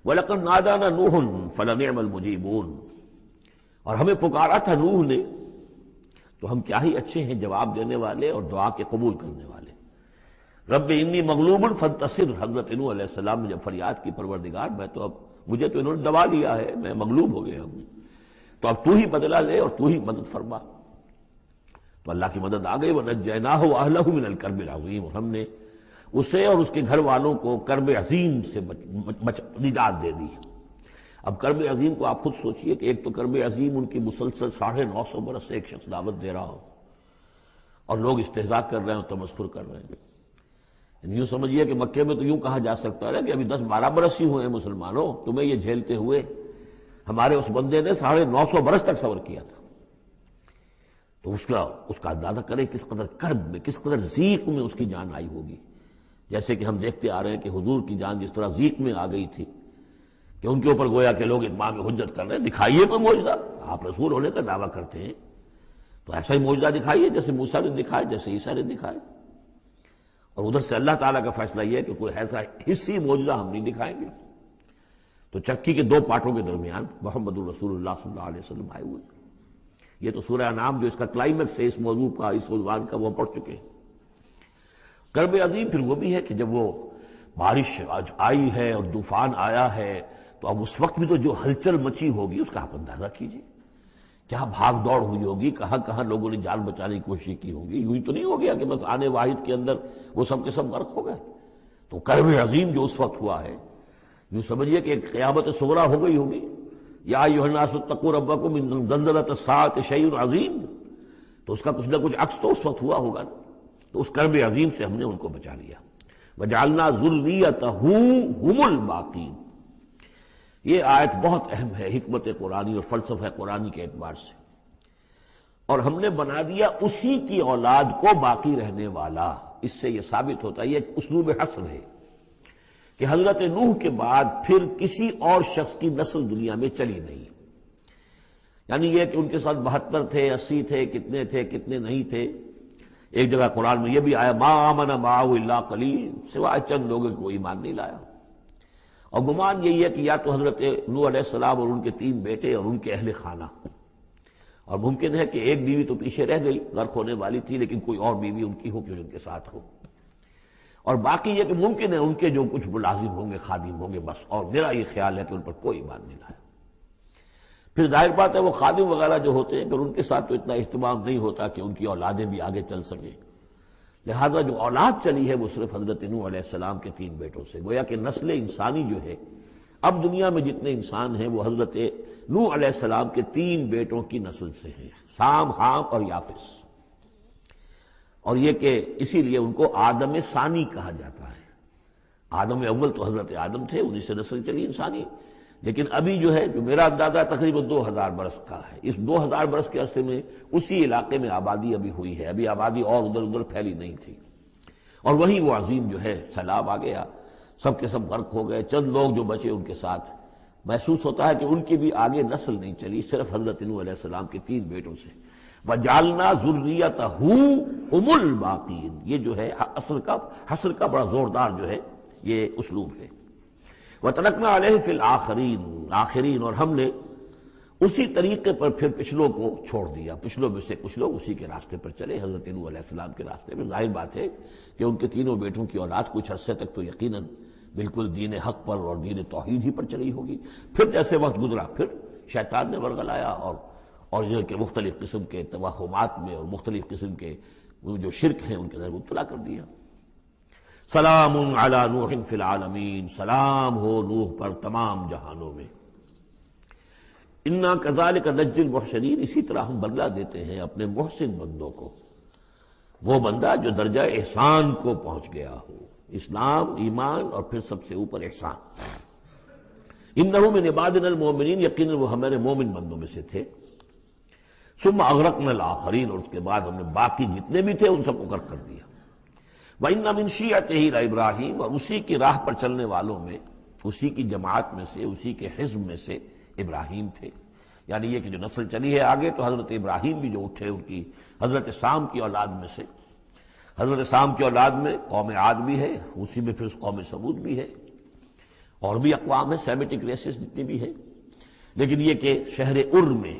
وَلَقَدْ نَادَانَا نُوحٌ فَلَنِعْمَ الْمُجِيبُونَ، اور ہمیں پکارا تھا نوح نے تو ہم کیا ہی اچھے ہیں جواب دینے والے اور دعا کے قبول کرنے والے۔ رب انی مغلوب فانتصر، حضرت نوح علیہ السلام نے جب فریاد کی پروردگار میں تو اب مجھے تو انہوں نے دبا لیا ہے، میں مغلوب ہو گیا ہوں، تو اب تو ہی بدلہ لے اور تو ہی مدد فرما۔ تو اللہ کی مدد آ گئی، وَنَجَّيْنَاهُ وَأَهْلَهُ مِنَ الْكَرْبِ الْعَظِيمِ، اور ہم نے اسے اور اس کے گھر والوں کو کرب عظیم سے نجات دے دی۔ اب کرب عظیم کو آپ خود سوچئے کہ ایک تو کرب عظیم ان کی مسلسل 950 برس سے ایک شخص دعوت دے رہا ہو اور لوگ استہزاء کر رہے ہیں اور تمسخر کر رہے ہیں۔ یوں سمجھیے کہ مکے میں تو یوں کہا جا سکتا ہے کہ ابھی 10-12 برس ہی ہوئے ہیں مسلمانوں تمہیں یہ جھیلتے ہوئے، ہمارے اس بندے نے 950 برس تک صبر کیا تھا۔ تو اس کا اندازہ کریں کس قدر کرب میں، کس قدر ضیق میں اس کی جان آئی ہوگی۔ جیسے کہ ہم دیکھتے آ رہے ہیں کہ حضور کی جان جس طرح ضیق میں آ گئی تھی کہ ان کے اوپر گویا کہ لوگ اتمام حجت کر رہے ہیں، دکھائیے کوئی معجزہ، آپ رسول ہونے کا دعویٰ کرتے ہیں تو ایسا ہی معجزہ دکھائیے جیسے موسیٰ نے دکھائے، جیسے عیسیٰ نے دکھائے۔ اور ادھر سے اللہ تعالیٰ کا فیصلہ یہ ہے کہ کوئی ایسا حصی معجزہ ہم نہیں دکھائیں گے۔ تو چکی کے 2 پارٹوں کے درمیان محمد الرسول اللہ صلی اللہ علیہ وسلم آئے ہوئے۔ یہ تو سورہ انعام جو اس کا کلائمیکس ہے اس موضوع کا، اس عنوان کا، وہ پڑھ چکے ہیں۔ کرب عظیم پھر وہ بھی ہے کہ جب وہ بارش آئی ہے اور طوفان آیا ہے تو اب اس وقت بھی تو جو ہلچل مچی ہوگی اس کا آپ اندازہ کیجئے، کیا بھاگ دوڑ ہوئی ہوگی، کہاں کہاں لوگوں نے جان بچانے کی کوشش کی ہوگی۔ یوں ہی تو نہیں ہو گیا کہ بس آنے واحد کے اندر وہ سب کے سب غرق ہو گئے۔ تو کرب عظیم جو اس وقت ہوا ہے، یوں سمجھیے کہ ایک قیامت صغریٰ ہو گئی ہوگی۔ یا ایھا الناس اتقوا ربکم ان زلزلۃ الساعۃ شیء عظیم، تو اس کا کچھ نہ کچھ عکس تو اس وقت ہوا ہوگا۔ تو اس کرب عظیم سے ہم نے ان کو بچا لیا۔ وجعلنا ذریتہ هم الباقین، یہ آیت بہت اہم ہے حکمت قرآنی اور فلسفہ قرآنی کے اعتبار سے، اور ہم نے بنا دیا اسی کی اولاد کو باقی رہنے والا۔ اس سے یہ ثابت ہوتا ہے، یہ ایک اسلوب حصر ہے کہ حضرت نوح کے بعد پھر کسی اور شخص کی نسل دنیا میں چلی نہیں، یعنی یہ کہ ان کے ساتھ 72 تھے، 80 تھے، کتنے نہیں تھے۔ ایک جگہ قرآن میں یہ بھی آیا ما آمن معہ الا قلیل، سوائے چند لوگوں کو ایمان نہیں لایا۔ اور گمان یہی ہے کہ یا تو حضرت نوح علیہ السلام اور ان کے 3 بیٹے اور ان کے اہل خانہ، اور ممکن ہے کہ ایک بیوی تو پیچھے رہ گئی، غرق ہونے والی تھی، لیکن کوئی اور بیوی ان کی ہو کہ ان کے ساتھ ہو۔ اور باقی یہ کہ ممکن ہے ان کے جو کچھ ملازم ہوں گے، خادم ہوں گے بس، اور میرا یہ خیال ہے کہ ان پر کوئی ایمان نہیں لایا۔ پھر ظاہر بات ہے وہ خادم وغیرہ جو ہوتے ہیں پھر ان کے ساتھ تو اتنا اہتمام نہیں ہوتا کہ ان کی اولادیں بھی آگے چل سکیں، لہذا جو اولاد چلی ہے وہ صرف حضرت نوح علیہ السلام کے 3 بیٹوں سے، گویا کہ نسل انسانی جو ہے اب دنیا میں جتنے انسان ہیں وہ حضرت نوح علیہ السلام کے 3 بیٹوں کی نسل سے ہیں، سام، حام اور یافس۔ اور یہ کہ اسی لیے ان کو آدم ثانی کہا جاتا ہے۔ آدم اول تو حضرت آدم تھے، انہی سے نسل چلی انسانی، لیکن ابھی جو ہے جو میرا اندازہ تقریباً 2000 برس کا ہے، اس 2000 برس کے عرصے میں اسی علاقے میں آبادی ابھی ہوئی ہے، ابھی آبادی اور ادھر ادھر پھیلی نہیں تھی، اور وہیں وہ عظیم جو ہے سیلاب آ گیا، سب کے سب غرق ہو گئے، چند لوگ جو بچے ان کے ساتھ۔ محسوس ہوتا ہے کہ ان کی بھی آگے نسل نہیں چلی، صرف حضرت نوح علیہ السلام کے 3 بیٹوں سے۔ وَجَعَلْنَا ذُرِّيَّتَهُ هُمُ الْبَاقِينَ، یہ جو ہے حصر کا بڑا زوردار جو ہے یہ اسلوب ہے۔ وَتَرَكْنَا عَلَيْهِ فِي الْآخِرِينَ، آخرین، اور ہم نے اسی طریقے پر پھر پچھلوں کو چھوڑ دیا، پچھلوں میں سے کچھ لوگ اسی کے راستے پر چلے، حضرت نوح علیہ السلام کے راستے پر۔ ظاہر بات ہے کہ ان کے 3 بیٹوں کی اولاد کچھ عرصے تک تو یقیناً بالکل دین حق پر اور دین توحید ہی پر چلی ہوگی، پھر جیسے وقت گزرا پھر شیطان نے ورگلایا اور یہ کہ مختلف قسم کے توہمات میں اور مختلف قسم کے جو شرک ہیں ان کے اندر مبتلا کر دیا۔ سلام علی نوح فی العالمین، سلام ہو نوح پر تمام جہانوں میں۔ انا کذالک نجزی المحسنین، اسی طرح ہم بدلہ دیتے ہیں اپنے محسن بندوں کو، وہ بندہ جو درجہ احسان کو پہنچ گیا ہو، اسلام، ایمان اور پھر سب سے اوپر احسان۔ انہ من عبادنا المؤمنین، یقیناً وہ ہمارے مومن بندوں میں سے تھے۔ ثم اغرقنا الآخرین، اور اس کے بعد ہم نے باقی جتنے بھی تھے ان سب کو غرق کر دیا۔ وَإِنَّ مِن شِيعَتِهِ لَإِبْرَاهِيمَ، اور اسی کی راہ پر چلنے والوں میں، اسی کی جماعت میں سے، اسی کے حزب میں سے ابراہیم تھے، یعنی یہ کہ جو نسل چلی ہے آگے تو حضرت ابراہیم بھی جو اٹھے ان کی حضرت سام کی اولاد میں سے، حضرت سام کی اولاد میں قوم عاد بھی ہے، اسی میں پھر قوم سمود بھی ہے، اور بھی اقوام ہیں، سیمیٹک ریسز جتنی بھی ہیں، لیکن یہ کہ شہر ار میں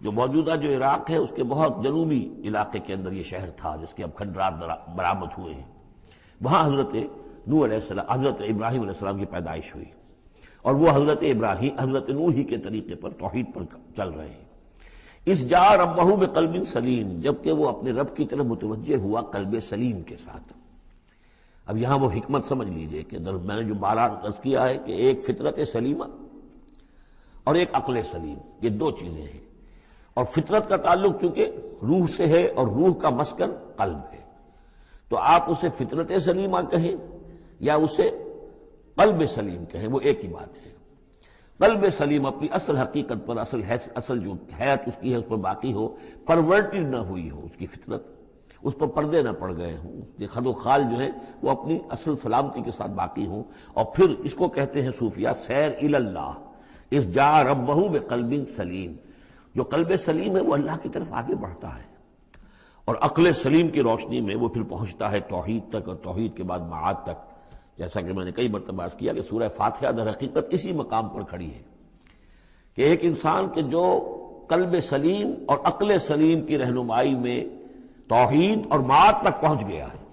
جو موجودہ جو عراق ہے اس کے بہت جنوبی علاقے کے اندر یہ شہر تھا جس کے اب کھنڈرات برآمد ہوئے ہیں، وہاں حضرت نوح علیہ السلام، حضرت ابراہیم علیہ السلام کی پیدائش ہوئی، اور وہ حضرت ابراہیم، حضرت نوح ہی کے طریقے پر توحید پر چل رہے ہیں۔ اس جا ربہ بقلب سلیم، جبکہ وہ اپنے رب کی طرف متوجہ ہوا قلب سلیم کے ساتھ۔ اب یہاں وہ حکمت سمجھ لیجئے کہ میں نے جو بارہ عرض کیا ہے کہ ایک فطرت سلیمہ اور ایک عقل سلیم، یہ 2 چیزیں ہیں، اور فطرت کا تعلق چونکہ روح سے ہے اور روح کا مسکن قلب ہے، تو آپ اسے فطرت سلیمہ کہیں یا اسے قلب سلیم کہیں، وہ ایک ہی بات ہے۔ قلب سلیم اپنی اصل حقیقت پر، اصل جو حیات اس کی ہے اس پر باقی ہو، پرورٹڈ نہ ہوئی ہو اس کی فطرت، اس پر پردے نہ پڑ گئے ہوں، یہ خد و خال جو ہے وہ اپنی اصل سلامتی کے ساتھ باقی ہوں، اور پھر اس کو کہتے ہیں صوفیہ سیر الی اللہ، اس جا ربہ بقلب سلیم، جو قلب سلیم ہے وہ اللہ کی طرف آگے بڑھتا ہے، اور عقل سلیم کی روشنی میں وہ پھر پہنچتا ہے توحید تک، اور توحید کے بعد معاد تک، جیسا کہ میں نے کئی مرتبہ عرض کیا کہ سورہ فاتحہ در حقیقت اسی مقام پر کھڑی ہے کہ ایک انسان کے جو قلب سلیم اور عقل سلیم کی رہنمائی میں توحید اور معاد تک پہنچ گیا ہے،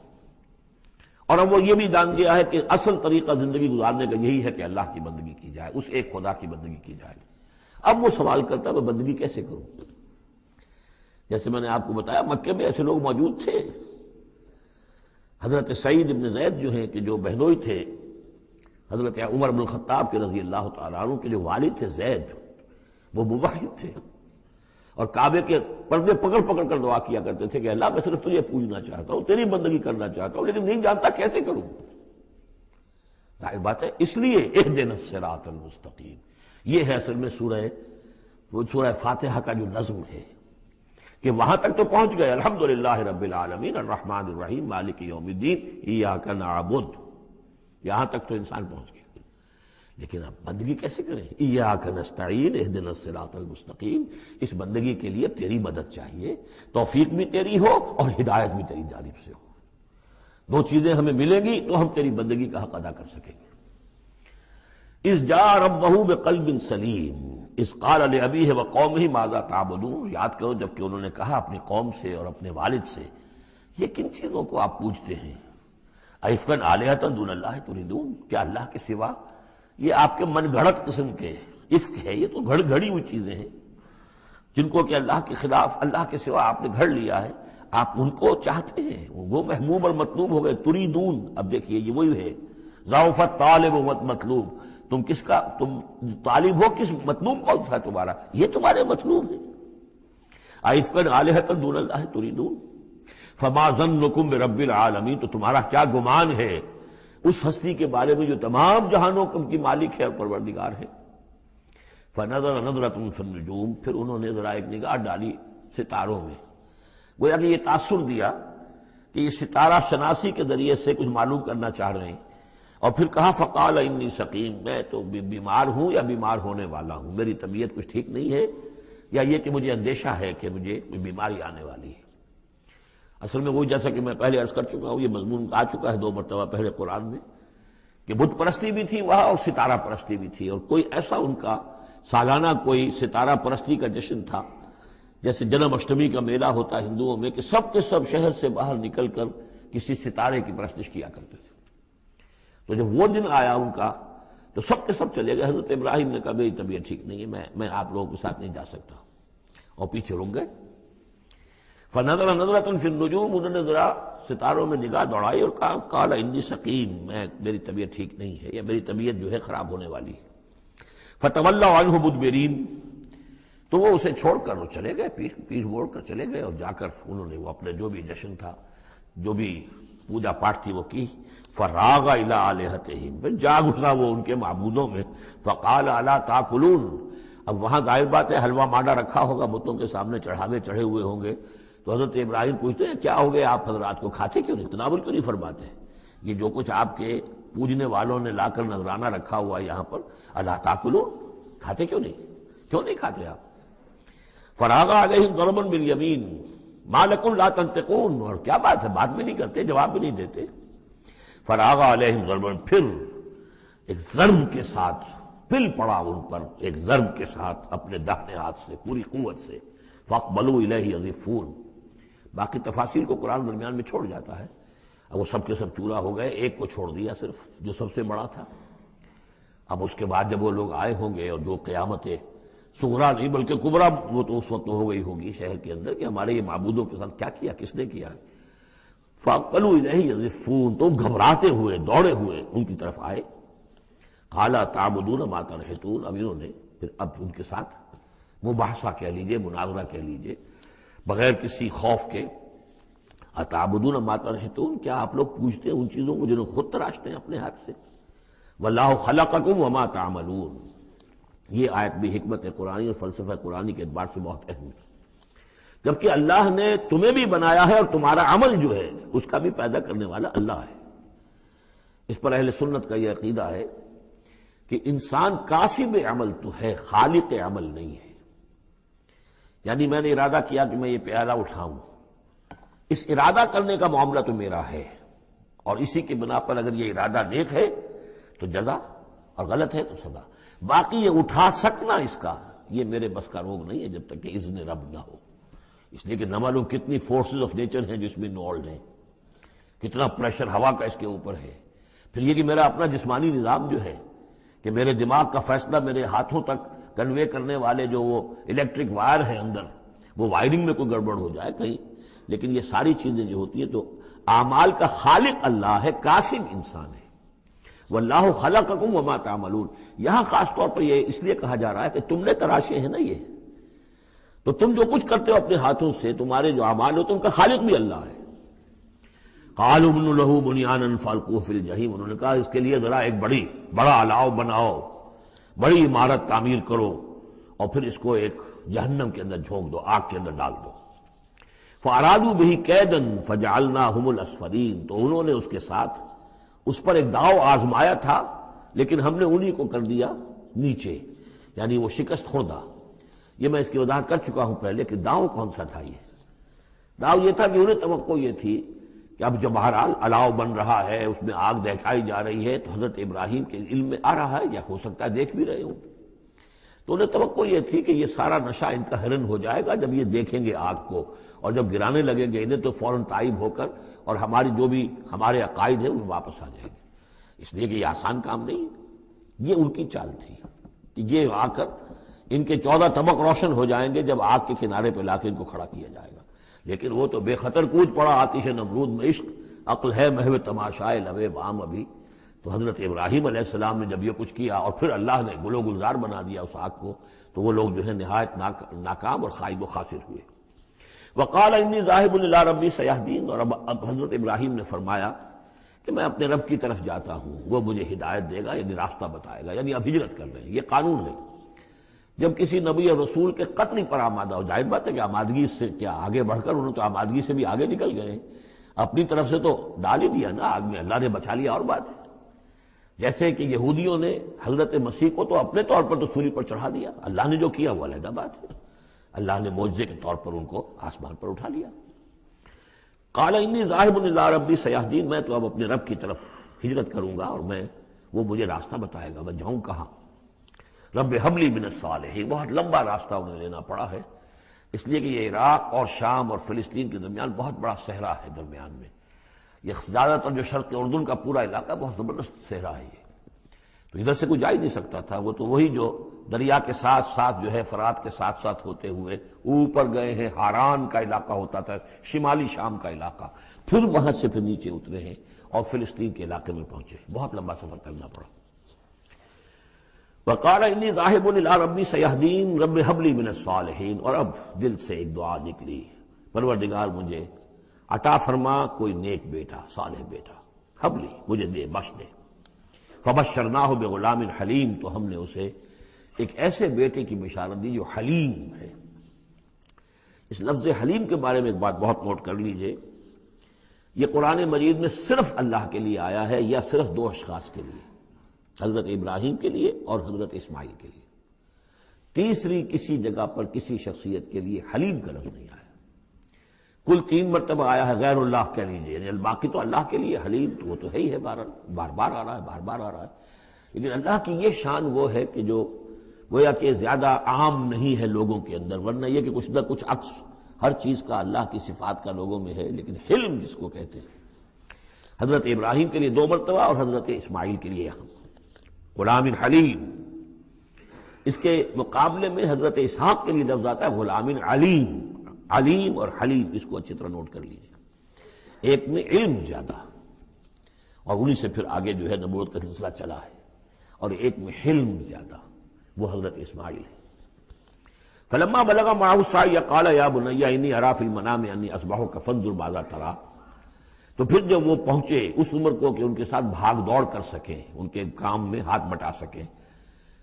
اور اب وہ یہ بھی جان گیا ہے کہ اصل طریقہ زندگی گزارنے کا یہی ہے کہ اللہ کی بندگی کی جائے، اس ایک خدا کی بندگی کی جائے۔ اب وہ سوال کرتا ہے میں بندگی کیسے کروں؟ جیسے میں نے آپ کو بتایا مکے میں ایسے لوگ موجود تھے، حضرت سعید ابن زید جو ہیں کہ جو بہنوئی تھے حضرت عمر بن الخطاب کے رضی اللہ تعالیٰ عنہ کے جو والد تھے زید، وہ موحد تھے، اور کعبے کے پردے پکڑ پکڑ کر دعا کیا کرتے تھے کہ اللہ میں صرف تجھے پوجنا چاہتا ہوں، تیری بندگی کرنا چاہتا ہوں، لیکن نہیں جانتا کیسے کروں۔ ظاہر بات ہے، اس لیے اہدنا الصراط المستقیم، یہ ہے اصل میں سورہ فاتحہ کا جو نظم ہے کہ وہاں تک تو پہنچ گئے، الحمدللہ رب العالمین الرحمن الرحیم مالک یوم الدین ایاک نعبد، یہاں تک تو انسان پہنچ گیا، لیکن اب بندگی کیسے کریں؟ ایاک نستعین اہدنا الصراط المستقیم، اس بندگی کے لیے تیری مدد چاہیے، توفیق بھی تیری ہو اور ہدایت بھی تیری جانب سے ہو، 2 چیزیں ہمیں ملیں گی تو ہم تیری بندگی کا حق ادا کر سکیں گے۔ اذ جاء ربہ بقلب سلیم اذ قال لأبیہ وقومہ ماذا تعبدون، یاد کرو جب کہ انہوں نے کہا اپنی قوم سے اور اپنے والد سے یہ کن چیزوں کو آپ پوجتے ہیں؟ ایفکن آلہۃ دون اللہ تریدون، کیا اللہ کے سوا، یہ آپ کے من گھڑت قسم کے افک ہے، یہ تو گھڑی ہوئی چیزیں ہیں جن کو کہ اللہ کے خلاف، اللہ کے سوا آپ نے گھڑ لیا ہے، آپ ان کو چاہتے ہیں، وہ محبوب اور مطلوب ہو گئے۔ تریدون، اب دیکھیے یہ وہی ہے، ضعف طالب و مطلوب، تم کس کا، تم طالب ہو کس، مطلوب کون سا تمہارا، یہ تمہارے مطلوب ہے۔ ایفکن آلہۃ دون اللہ تریدون فما ظنکم برب العالمین، تو تمہارا کیا گمان ہے اس ہستی کے بارے میں جو تمام جہانوں کی مالک ہے اور پروردگار ہے۔ فنظر نظرۃ فی النجوم، پھر انہوں نے ذرا ایک نگاہ ڈالی ستاروں میں، گویا کہ یہ تاثر دیا کہ یہ ستارہ شناسی کے ذریعے سے کچھ معلوم کرنا چاہ رہے ہیں، اور پھر کہا فقال انی سقیم، میں تو بیمار ہوں یا بیمار ہونے والا ہوں، میری طبیعت کچھ ٹھیک نہیں ہے، یا یہ کہ مجھے اندیشہ ہے کہ مجھے کوئی بیماری آنے والی ہے۔ اصل میں وہی، جیسا کہ میں پہلے عرض کر چکا ہوں، یہ مضمون آ چکا ہے 2 مرتبہ پہلے قرآن میں، کہ بت پرستی بھی تھی وہاں اور ستارہ پرستی بھی تھی، اور کوئی ایسا ان کا سالانہ کوئی ستارہ پرستی کا جشن تھا، جیسے جنم اشٹمی کا میلہ ہوتا ہے ہندوؤں میں، کہ سب کے سب شہر سے باہر نکل کر کسی ستارے کی پرستش کیا کرتے تھے۔ تو جب وہ دن آیا ان کا تو سب کے سب چلے گئے۔ حضرت ابراہیم نے کہا میری طبیعت ٹھیک نہیں ہے، میں آپ لوگوں کے ساتھ نہیں جا سکتا، اور پیچھے رک گئے۔ فنظر نظرۃ فی النجوم، انہوں نے ذرا ستاروں میں نگاہ دوڑائی اور کہا قال انی سقیم، میری طبیعت ٹھیک نہیں ہے، یا میری طبیعت جو ہے خراب ہونے والی ہے۔ فتولوا عنہ مدبرین، تو وہ اسے چھوڑ کر وہ چلے گئے، پیٹھ موڑ کر چلے گئے، اور جا کر انہوں نے وہ اپنے جو بھی جشن تھا، جو بھی پوجا پاٹ تھی وہ کی۔ فراغ الی آلہتہم، پھر جا گھسا وہ ان کے معبودوں میں۔ فقال الا تاکلون، اب وہاں ظاہر بات ہے حلوہ مانڈا رکھا ہوگا، بتوں کے سامنے چڑھاوے چڑھے ہوئے ہوں گے، تو حضرت ابراہیم پوچھتے ہیں کیا ہو گیا آپ حضرات کو، کھاتے کیوں نہیں، تناول کیوں نہیں فرماتے، یہ جو کچھ آپ کے پوجنے والوں نے لا کر نذرانہ رکھا ہوا ہے یہاں پر، الا تاکلون، کھاتے کیوں نہیں کھاتے آپ؟ فراغ علیہم ضربا بالیمین ما لکم لا تنطقون، اور کیا بات ہے، بات بھی نہیں کرتے، جواب بھی نہیں دیتے۔ فراغ علیہم ضربا، پھر ایک ضرب کے ساتھ پل پڑا ان پر، ایک ضرب کے ساتھ اپنے داہنے ہاتھ سے پوری قوت سے۔ فاقبلوا الیہ یزفون، باقی تفاصیل کو قرآن درمیان میں چھوڑ جاتا ہے، اب وہ سب کے سب چورا ہو گئے، ایک کو چھوڑ دیا صرف جو سب سے بڑا تھا۔ اب اس کے بعد جب وہ لوگ آئے ہوں گے، اور جو قیامت صغریٰ نہیں بلکہ کبریٰ وہ تو اس وقت ہو گئی ہوگی شہر کے اندر، کہ ہمارے یہ معبودوں کے ساتھ کیا کیا، کس نے کیا۔ فاقبلوا الیہ یزفون، تو گھبراتے ہوئے دوڑے ہوئے ان کی طرف آئے۔ قال تعبدون ما تنحتون، اب انہوں نے پھر اب ان کے ساتھ مباحثہ کہہ لیجئے، مناظرہ کہہ لیجئے، بغیر کسی خوف کے، اتعبدون ما تنحتون، کیا آپ لوگ پوجتے ہیں ان چیزوں کو جنہیں خود تراشتے ہیں اپنے ہاتھ سے؟ واللہ خلقکم وما تعملون، یہ آیت بھی حکمت قرآنی اور فلسفہ قرآنی کے اعتبار سے بہت اہم ہے، جبکہ اللہ نے تمہیں بھی بنایا ہے اور تمہارا عمل جو ہے اس کا بھی پیدا کرنے والا اللہ ہے۔ اس پر اہل سنت کا یہ عقیدہ ہے کہ انسان کاسب عمل تو ہے، خالق عمل نہیں ہے۔ یعنی میں نے ارادہ کیا کہ میں یہ پیالہ اٹھاؤں، اس ارادہ کرنے کا معاملہ تو میرا ہے، اور اسی کی بنا پر اگر یہ ارادہ نیک ہے تو جزا، اور غلط ہے تو سزا۔ باقی یہ اٹھا سکنا اس کا، یہ میرے بس کا روگ نہیں ہے جب تک کہ اذن رب نہ ہو، اس لیے کہ نہ معلوم کتنی فورسز آف نیچر ہیں جو اس میں انوالوڈ ہیں، کتنا پریشر ہوا کا اس کے اوپر ہے، پھر یہ کہ میرا اپنا جسمانی نظام جو ہے کہ میرے دماغ کا فیصلہ میرے ہاتھوں تک کنوے کرنے والے جو وہ الیکٹرک وائر ہیں اندر، وہ وائرنگ میں کوئی گڑبڑ ہو جائے کہیں، لیکن یہ ساری چیزیں جو ہوتی ہیں تو اعمال کا خالق اللہ ہے، کاسب انسان ہے۔ واللہ خلقکم وما تعملون، یہاں خاص طور پر یہ اس لیے کہا جا رہا ہے کہ تم نے تراشے ہیں نا یہ، تو تم جو کچھ کرتے ہو اپنے ہاتھوں سے، تمہارے جو اعمال ہوتے ہیں ان کا خالق بھی اللہ ہے۔ قالوا ابنوا له بنيانا فالقوه في الجحيم، انہوں نے کہا اس کے لیے ذرا ایک بڑا الاؤ بناؤ، بڑی عمارت تعمیر کرو، اور پھر اس کو ایک جہنم کے اندر جھونک دو، آگ کے اندر ڈال دو۔ فارادوا به كيدا فجعلناهم الاسفلين، تو انہوں نے اس کے ساتھ اس پر ایک داؤ آزمایا تھا، لیکن ہم نے انہی کو کر دیا نیچے، یعنی وہ شکست خوردہ۔ یہ میں اس کی وضاحت کر چکا ہوں پہلے کہ داؤ کون سا تھا۔ یہ داؤ یہ تھا کہ انہیں توقع یہ تھی کہ اب جب بہرحال الاؤ بن رہا ہے، اس میں آگ دکھائی جا رہی ہے، تو حضرت ابراہیم کے علم میں آ رہا ہے، یا ہو سکتا ہے دیکھ بھی رہے ہوں، تو انہیں توقع یہ تھی کہ یہ سارا نشہ ان کا ہرن ہو جائے گا جب یہ دیکھیں گے آگ کو، اور جب گرانے لگیں گے انہیں تو فوراً تائب ہو کر اور ہماری جو بھی ہمارے عقائد ہیں ان میں واپس آ جائیں گے. اس لیے کہ یہ آسان کام نہیں ہے. یہ ان کی چال تھی کہ یہ آ کر ان کے 14 طبق روشن ہو جائیں گے جب آگ کے کنارے پہ لا کے ان کو کھڑا کیا جائے گا. لیکن وہ تو بے خطر کود پڑا آتش نمرود میں عشق، عقل ہے محو تماشائے لبے بام ابھی. تو حضرت ابراہیم علیہ السلام نے جب یہ کچھ کیا اور پھر اللہ نے گل و گلزار بنا دیا اس آگ کو، تو وہ لوگ جو ہے نہایت ناکام اور خائب و خاسر ہوئے. وقال انی ذاہب الی ربی سیہدین، اور اب حضرت ابراہیم نے فرمایا کہ میں اپنے رب کی طرف جاتا ہوں، وہ مجھے ہدایت دے گا، یعنی راستہ بتائے گا. یعنی اب ہجرت کر رہے ہیں، یہ قانون ہے. جب کسی نبی اور رسول کے قتل پر آمادہ ہو، ظاہر بات ہے کہ آمادگی سے کیا آگے بڑھ کر انہوں تو آمادگی سے بھی آگے نکل گئے، اپنی طرف سے تو ڈال ہی دیا نا آگ میں، اللہ نے بچا لیا اور بات ہے. جیسے کہ یہودیوں نے حضرت مسیح کو تو اپنے طور پر تو سولی پر چڑھا دیا، اللہ نے جو کیا وہ علیحدہ بات ہے. اللہ نے معجزے کے طور پر ان کو آسمان پر اٹھا لیا. قال انی ذاہب الی ربی سیہدین، میں تو اب اپنے رب کی طرف ہجرت کروں گا اور وہ مجھے راستہ بتائے گا. میں جاؤں کہاں؟ رب حب لی من الصالحین. بہت لمبا راستہ انہیں لینا پڑا ہے، اس لیے کہ یہ عراق اور شام اور فلسطین کے درمیان بہت بڑا صحرا ہے. درمیان میں یہ زیادہ تر جو شرق اردن کا پورا علاقہ بہت زبردست صحرا ہے. یہ تو ادھر سے کوئی جا ہی نہیں سکتا تھا. وہ تو وہی جو دریا کے ساتھ ساتھ جو ہے فرات کے ساتھ ساتھ ہوتے ہوئے اوپر گئے ہیں، ہاران کا علاقہ ہوتا تھا، شمالی شام کا علاقہ، پھر وہاں سے پھر نیچے اترے ہیں اور فلسطین کے علاقے میں پہنچے. بہت لمبا سفر کرنا پڑا. وقال انی ذاہب الی ربی سیہدین رب حب لی من الصالحین. اور اب دل سے ایک دعا نکلی، پروردگار مجھے عطا فرما کوئی نیک بیٹا، صالح بیٹا. حب لی، مجھے دے، بخش دے. فبشرناہ بغلام حلیم، تو ہم نے اسے ایک ایسے بیٹے کی بشارت دی جو حلیم ہے. اس لفظ حلیم کے بارے میں ایک بات بہت نوٹ کر لیجئے، یہ قرآن مجید میں صرف اللہ کے لیے آیا ہے یا صرف 2 اشخاص کے لیے، حضرت ابراہیم کے لیے اور حضرت اسماعیل کے لیے. تیسری کسی جگہ پر کسی شخصیت کے لیے حلیم کا لفظ نہیں آیا. کل 3 مرتبہ آیا ہے غیر اللہ کہہ لیجیے، یعنی باقی تو اللہ کے لیے. حلیم تو وہ تو ہے ہی ہے، بار بار آ رہا ہے، بار بار آ رہا ہے. لیکن اللہ کی یہ شان وہ ہے کہ جو گویا کہ زیادہ عام نہیں ہے لوگوں کے اندر، ورنہ یہ کہ کچھ نہ کچھ عکس ہر چیز کا اللہ کی صفات کا لوگوں میں ہے. لیکن حلم جس کو کہتے ہیں، حضرت ابراہیم کے لیے 2 مرتبہ اور حضرت اسماعیل کے لیے یہاں غلام حلیم. اس کے مقابلے میں حضرت اسحاق کے لیے لفظ آتا ہے غلام علیم. علیم اور حلیم، اس کو اچھی طرح نوٹ کر لیجیے. ایک میں علم زیادہ اور انہی سے پھر آگے جو ہے نبوت کا سلسلہ چلا ہے، اور ایک میں حلم زیادہ، وہ حضرت اسماعیل ہے. فلما بلغ معه السعي قال يا بني اني ارى في المنام اني اصبحك فانظر ماذا ترى. تو پھر جب وہ پہنچے اس عمر کو کہ ان کے ساتھ بھاگ دوڑ کر سکیں، ان کے کام میں ہاتھ بٹا سکیں،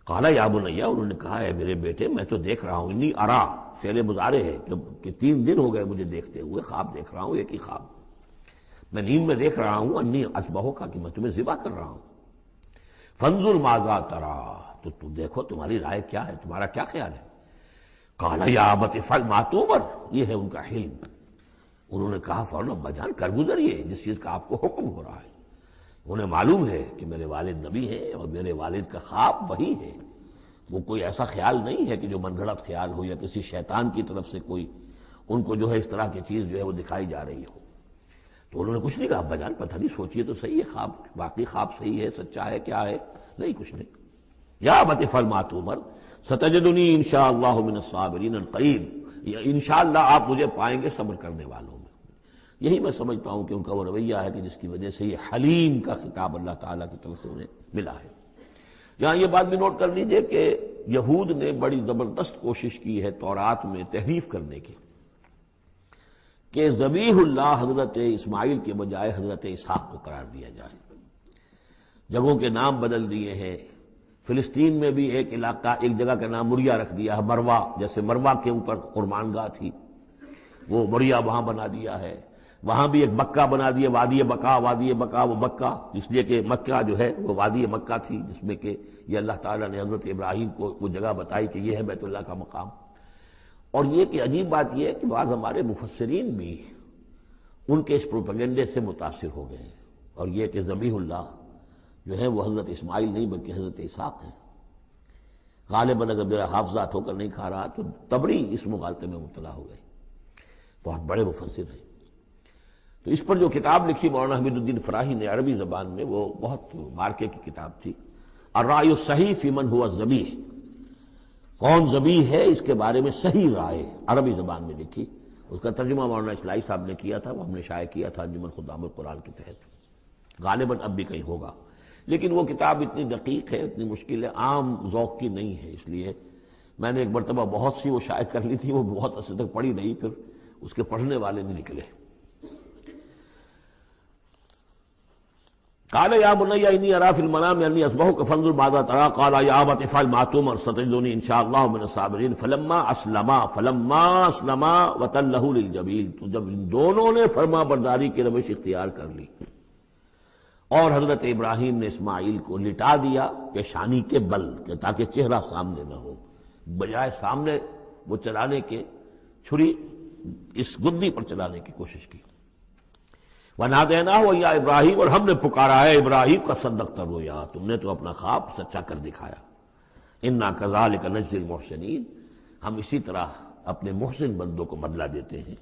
قال یا بنیا، انہوں نے کہا ہے میرے بیٹے میں تو دیکھ رہا ہوں، انی ارا فعل مضارع ہے کہ 3 دن ہو گئے مجھے دیکھتے ہوئے، خواب دیکھ رہا ہوں، ایک ہی خواب میں نیند میں دیکھ رہا ہوں، انی اصبحک کہ میں تمہیں ذبح کر رہا ہوں. فانظر ماذا ترى، تو تم دیکھو تمہاری رائے کیا ہے، تمہارا کیا خیال ہے. قال یا ابت افعل ما تؤمر، یہ ہے ان کا حلم. انہوں نے کہا فوراً ابا جان کر گزریے جس چیز کا آپ کو حکم ہو رہا ہے. انہیں معلوم ہے کہ میرے والد نبی ہیں اور میرے والد کا خواب وہی ہے، وہ کوئی ایسا خیال نہیں ہے کہ جو من گھڑت خیال ہو یا کسی شیطان کی طرف سے کوئی ان کو جو ہے اس طرح کی چیز جو ہے وہ دکھائی جا رہی ہو. تو انہوں نے کچھ نہیں کہا ابا جان پتہ نہیں سوچیے تو صحیح ہے، خواب باقی خواب صحیح ہے، سچا ہے، کیا ہے، نہیں کچھ نہیں. یا ابت افعل ما تؤمر ستجدنی انشاءاللہ من الصابرین قریب، انشاءاللہ آپ مجھے پائیں گے صبر کرنے والوں میں. یہی میں سمجھتا ہوں کہ ان کا وہ رویہ ہے کہ جس کی وجہ سے یہ حلیم کا خطاب اللہ تعالیٰ کی طرف سے انہیں ملا ہے. یہاں یہ بات بھی نوٹ کر لیجئے کہ یہود نے بڑی زبردست کوشش کی ہے تورات میں تحریف کرنے کی، کہ ذبیح اللہ حضرت اسماعیل کے بجائے حضرت اسحاق کو قرار دیا جائے. جگہوں کے نام بدل دیے ہیں. فلسطین میں بھی ایک علاقہ، ایک جگہ کا نام مریا رکھ دیا ہے، مروا، جیسے مروا کے اوپر قربان گاہ تھی وہ مریا وہاں بنا دیا ہے. وہاں بھی ایک مکہ بنا دیا، وادی بقا، وادی بقا وہ مکہ، اس لیے کہ مکہ جو ہے وہ وادی مکہ تھی جس میں کہ یہ اللہ تعالیٰ نے حضرت ابراہیم کو وہ جگہ بتائی کہ یہ ہے بیت اللہ کا مقام. اور یہ کہ عجیب بات یہ ہے کہ بعض ہمارے مفسرین بھی ان کے اس پروپیگنڈے سے متاثر ہو گئے ہیں، اور یہ کہ ذبیح اللہ جو ہے وہ حضرت اسماعیل نہیں بلکہ حضرت اسحاق ہے. غالباً اگر میرا حافظہ ٹھوکر نہیں کھا رہا تو تبری اس مغالطے میں مبتلا ہو گئے. بہت بڑے مفسر ہیں. تو تو اس پر جو کتاب لکھی مولانا حمید الدین فراہی نے عربی زبان میں، وہ بہت مارکے کی کتاب تھی، الرائے الصحیح فی من ہوا ذبیح، کون ذبیح ہے اس کے بارے میں صحیح رائے، عربی زبان میں لکھی۔ اس کا ترجمہ مولانا اصلاحی صاحب نے کیا تھا، وہ ہم نے شائع کیا تھا انجمن خدام القرآن کے تحت، غالباً اب بھی کہیں ہوگا، لیکن وہ کتاب اتنی دقیق ہے، اتنی مشکل ہے، عام ذوق کی نہیں ہے، اس لیے میں نے ایک مرتبہ بہت سی وہ شائع کر لی تھی، وہ بہت عرصے تک پڑھی نہیں، پھر اس کے پڑھنے والے نہیں نکلے۔ قال یا بنی انی اری فی المنام انی اذبحک فانظر ماذا تری، قال یا ابت افعل ما تؤمر ستجدنی ان شاء اللہ من الصابرین، فلما اسلما وتلہ للجبین، تو جب ان دونوں نے فرما برداری کی روش اختیار کر لی اور حضرت ابراہیم نے اسماعیل کو لٹا دیا پیشانی کے بل کہ تاکہ چہرہ سامنے نہ ہو، بجائے سامنے وہ چلانے کے چھری اس گدی پر چلانے کی کوشش کی۔ وَنَادَيْنَاهُ يَا ابراہیم، اور ہم نے پکارا ہے ابراہیم کا صدقت الرؤیا، تم نے تو اپنا خواب سچا کر دکھایا۔ اِنَّا كَذَلِكَ نَجْزِي الْمُحْسِنِينَ، ہم اسی طرح اپنے محسن بندوں کو بدلہ دیتے ہیں۔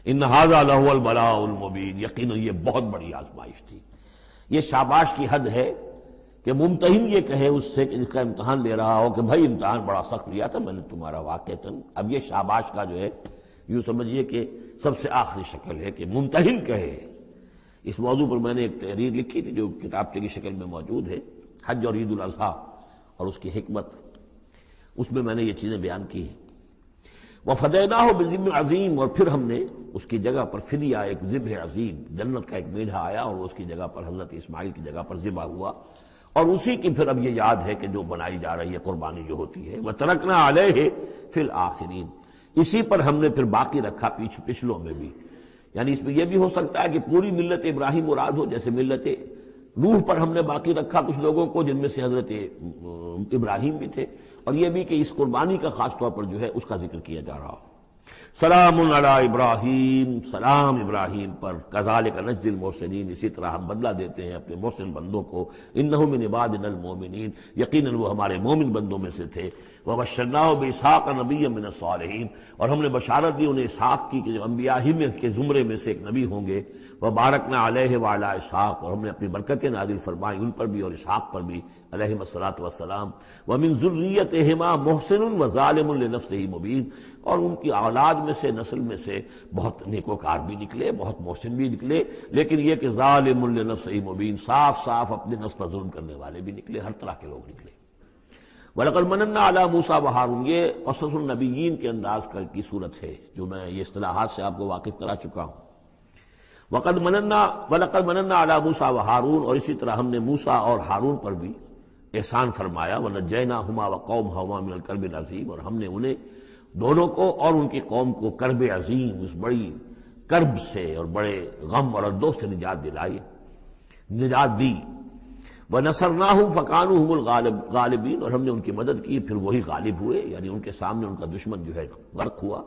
إِنَّ هَذَا لَهُوَ الْبَلَاءُ الْمُبِينُ، یقیناً یہ بہت بڑی آزمائش تھی۔ یہ شاباش کی حد ہے کہ ممتحن یہ کہے اس سے کہ جس کا امتحان لے رہا ہو کہ بھائی امتحان بڑا سخت لیا تھا میں نے تمہارا واقعتاً، اب یہ شاباش کا جو ہے یوں سمجھیے کہ سب سے آخری شکل ہے کہ ممتحن کہے۔ اس موضوع پر میں نے ایک تحریر لکھی تھی جو کتابچے کی شکل میں موجود ہے، حج اور عید الاضحیٰ اور اس کی حکمت، اس میں نے یہ چیزیں بیان کی ہیں۔ وَفَدَيْنَاهُ بِذِبْحٍ عَظِيمٍ، اور پھر ہم نے اس کی جگہ پر فدیہ ایک ذبح عظیم، جنت کا ایک میڈھا آیا اور اس کی جگہ پر حضرت اسماعیل کی جگہ پر ذبح ہوا، اور اسی کی پھر اب یہ یاد ہے کہ جو بنائی جا رہی ہے قربانی جو ہوتی ہے۔ وَتَرَكْنَا عَلَيْهِ فِي الْآخِرِينَ، اسی پر ہم نے پھر باقی رکھا پچھلوں میں بھی، یعنی اس میں یہ بھی ہو سکتا ہے کہ پوری ملت ابراہیم مراد ہو، جیسے ملت نوح پر ہم نے باقی رکھا کچھ لوگوں کو جن میں سے حضرت ابراہیم بھی تھے، اور یہ بھی کہ اس قربانی کا خاص طور پر جو ہے اس کا ذکر کیا جا رہا ہو۔ سلام علی ابراہیم، سلام ابراہیم پر، کذالک نجزی المحسنین، اسی طرح ہم بدلہ دیتے ہیں اپنے محسن بندوں کو، انہ من عبادنا المؤمنین، یقیناً وہ ہمارے مومن بندوں میں سے تھے۔ وبشرناہ باسحاق نبیا من الصالحین، اور ہم نے بشارت دی انہیں اسحاق کی کہ جو انبیاء ہی میں کے زمرے میں سے ایک نبی ہوں گے۔ وبارکنا علیہ وعلی اسحاق، اور ہم نے اپنی برکتیں نازل فرمائی ان پر بھی اور اسحاق پر بھی علیہم الصلاۃ والسلام۔ ومن ذریتہما محسن وظالم لنفسہ مبین، اور ان کی اولاد میں سے نسل میں سے بہت نیکوکار بھی نکلے، بہت محسن بھی نکلے، لیکن یہ کہ ظالم لنفسہ مبین، صاف صاف اپنے نفس پر ظلم کرنے والے بھی نکلے، ہر طرح کے لوگ نکلے۔ وَلَقَدْ مَنَنَّا عَلَىٰ مُوسَىٰ وَهَارُونَ، یہ قصص النبیین کے انداز کی صورت ہے جو میں یہ اصطلاحات سے آپ کو واقف کرا چکا ہوں۔ وَلَقَدْ مَنَنَّا عَلَىٰ مُوسَىٰ وَهَارُونَ، اور اسی طرح ہم نے موسیٰ اور ہارون پر بھی احسان فرمایا۔ وَنَجَّيْنَاهُمَا وَقَوْمَهُمَا مِنَ الْكَرْبِ الْعَظِيمِ، اور ہم نے انہیں دونوں کو اور ان کی قوم کو کرب عظیم، اس بڑی کرب سے اور بڑے غم اور اردو سے نجات دلائی، نجات دی۔ وَنَصَرْنَاهُمْ فَكَانُوا هُمُ الْغَالِبِينَ، اور ہم نے ان کی مدد کی پھر وہی غالب ہوئے، یعنی ان کے سامنے ان کا دشمن جو ہے غرق ہوا۔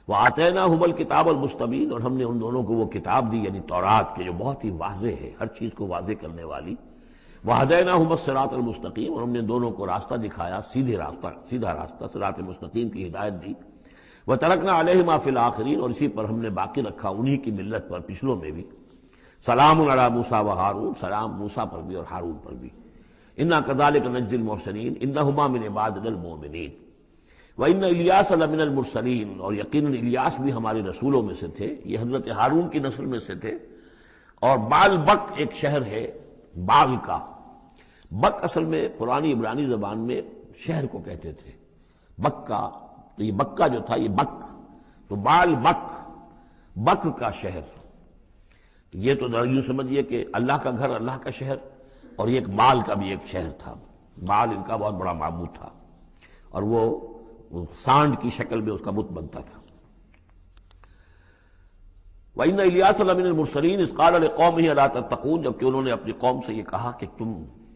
وَآتَيْنَاهُمُ الْكِتَابَ الْمُسْتَبِينَ، اور ہم نے ان دونوں کو وہ کتاب دی یعنی تورات کے جو بہت ہی واضح ہے، ہر چیز کو واضح کرنے والی۔ وَهَدَيْنَاهُمَ الصِّرَاطَ الْمُسْتَقِيمَ، اور ہم نے دونوں کو راستہ دکھایا، سیدھا راستہ صراط مستقیم کی ہدایت دی۔ وَتَرَكْنَا عَلَيْهِمَا فِي الْآخِرِينَ، اور اسی پر ہم نے باقی رکھا انہی کی ملت پر پچھلوں میں بھی۔ سلام علی موسیٰ وہارون، سلام موسیٰ پر بھی اور ہارون پر بھی۔ انا کذالک نجزی المحسنین انہما من عبادنا المؤمنین وان الیاس لمن المرسلین، اور یقیناً الیاس بھی ہمارے رسولوں میں سے تھے، یہ حضرت ہارون کی نسل میں سے تھے۔ اور بال بک ایک شہر ہے بال کا، بک اصل میں پرانی عبرانی زبان میں شہر کو کہتے تھے، بکہ، تو یہ بکہ جو تھا یہ بک، تو بال بک، بک کا شہر، تو یہ تو یوں سمجھیے کہ اللہ کا گھر، اللہ کا شہر، اور یہ ایک بال کا بھی ایک شہر تھا، بال ان کا بہت بڑا معبود تھا، اور وہ سانڈ کی شکل میں اس کا بت بنتا تھا۔ وَإِنَّ إِلْيَاسَ لَمِنَ الْمُرْسَلِينَ إِذْ قَالَ لِقَوْمِهِ أَلَا تَتَّقُونَ، جبکہ انہوں نے اپنی قوم سے یہ کہا کہ تم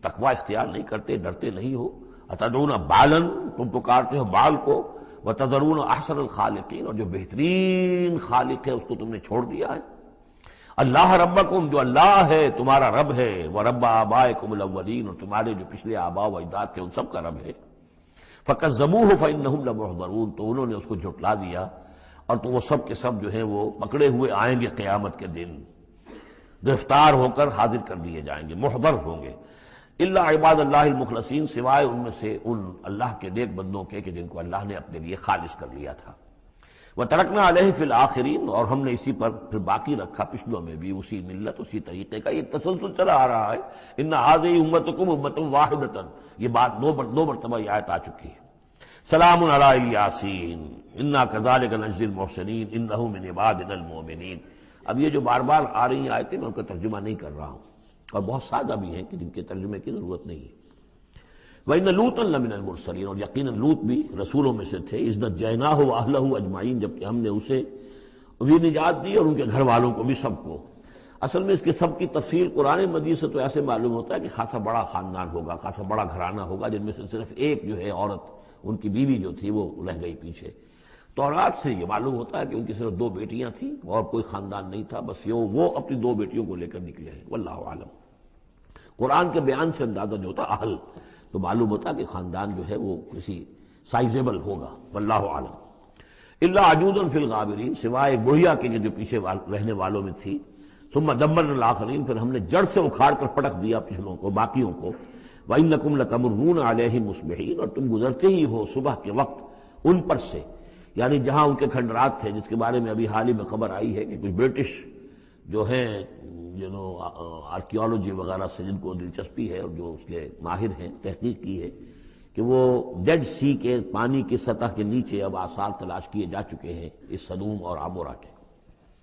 تقوی اختیار نہیں کرتے، ڈرتے نہیں ہو۔ أَتَدْعُونَ بَالًا، تم پکارتے ہو بال کو، وَتَذَرُونَ أَحْسَنَ الْخَالِقِينَ، اور جو بہترین خالق ہے اس کو تم نے چھوڑ دیا ہے۔ اللہ ربکم، جو اللہ ہے تمہارا رب ہے، وَرَبَّ آبائکم الأولین، اور تمہارے جو پچھلے آباء و اجداد تھے ان سب کا رب ہے۔ فَكَذَّبُوهُ فَإِنَّهُمْ لَمُحْضَرُونَ، تو انہوں نے اس کو جھٹلا دیا، اور تو وہ سب کے سب جو ہیں وہ پکڑے ہوئے آئیں گے قیامت کے دن۔ گرفتار ہو کر حاضر کر دیے جائیں گے، محضر ہوں گے۔ الا عباد اللہ المخلصین، سوائے ان میں سے ان اللہ کے نیک بندوں کے کہ جن کو اللہ نے اپنے لیے خالص کر لیا تھا۔ وَتَرَكْنَا عَلَيْهِ فِي الْآخِرِينَ، اور ہم نے اسی پر پھر باقی رکھا پچھلوں میں بھی، اسی ملت اسی طریقے کا یہ تسلسل چلا آ رہا ہے۔ ان هذه امتکم امۃ واحدۃ، یہ بات دو مرتبہ یہ آیت آ چکی ہے۔ سلام علی الیاسین انا کذالک نجزی المحسنین انہ من عبادنا المؤمنین۔ اب یہ جو بار بار آ رہی ہیں آیتیں، میں ان کا ترجمہ نہیں کر رہا ہوں، اور بہت سادہ بھی ہیں کہ جن کے ترجمے کی ضرورت نہیں ہے۔ وَإِنَّ لُوطًا لَمِنَ الْمُرْسَلِينَ، اور یقیناً لوط بھی رسولوں میں سے تھے۔ اِذْ نَجَّيْنَاهُ وَأَهْلَهُ أَجْمَعِينَ، جبکہ ہم نے اسے بھی نجات دی اور ان کے گھر والوں کو بھی، سب کو۔ اصل میں اس کے سب کی تفصیل قرآن مجید سے تو ایسے معلوم ہوتا ہے کہ خاصا بڑا خاندان ہوگا، خاصا بڑا گھرانہ ہوگا، جن میں سے صرف ایک جو ہے عورت، ان کی بیوی جو تھی وہ رہ گئی پیچھے۔ تورات سے یہ معلوم ہوتا ہے کہ ان کی صرف 2 بیٹیاں تھیں اور کوئی خاندان نہیں تھا، بس وہ اپنی 2 بیٹیوں کو لے کر نکلے ہیں، واللہ عالم۔ قرآن کے بیان سے اندازہ جو ہوتا اہل، تو معلوم ہوتا کہ خاندان جو ہے وہ کسی سائزیبل ہوگا، واللہ عالم۔ الا عجوزا فی الغابرین، سوائے ایک بڑھیا کے جو پیچھے رہنے والوں میں تھی۔ ثم دمرنا الاخرین، پھر ہم نے جڑ سے اکھاڑ کر پٹک دیا پچھلوں کو، باقیوں کو۔ وانکم لتمرون علیہم مصبحین، اور تم گزرتے ہی ہو صبح کے وقت ان پر سے، یعنی جہاں ان کے کھنڈرات تھے، جس کے بارے میں ابھی حال ہی میں خبر آئی ہے کہ کچھ برٹش جو ہیں آرکیالوجی وغیرہ سے جن کو دلچسپی ہے اور جو اس کے ماہر ہیں، تحقیق کی ہے کہ وہ ڈیڈ سی کے پانی کی سطح کے نیچے اب آثار تلاش کیے جا چکے ہیں اس سدوم اور عمورہ کے،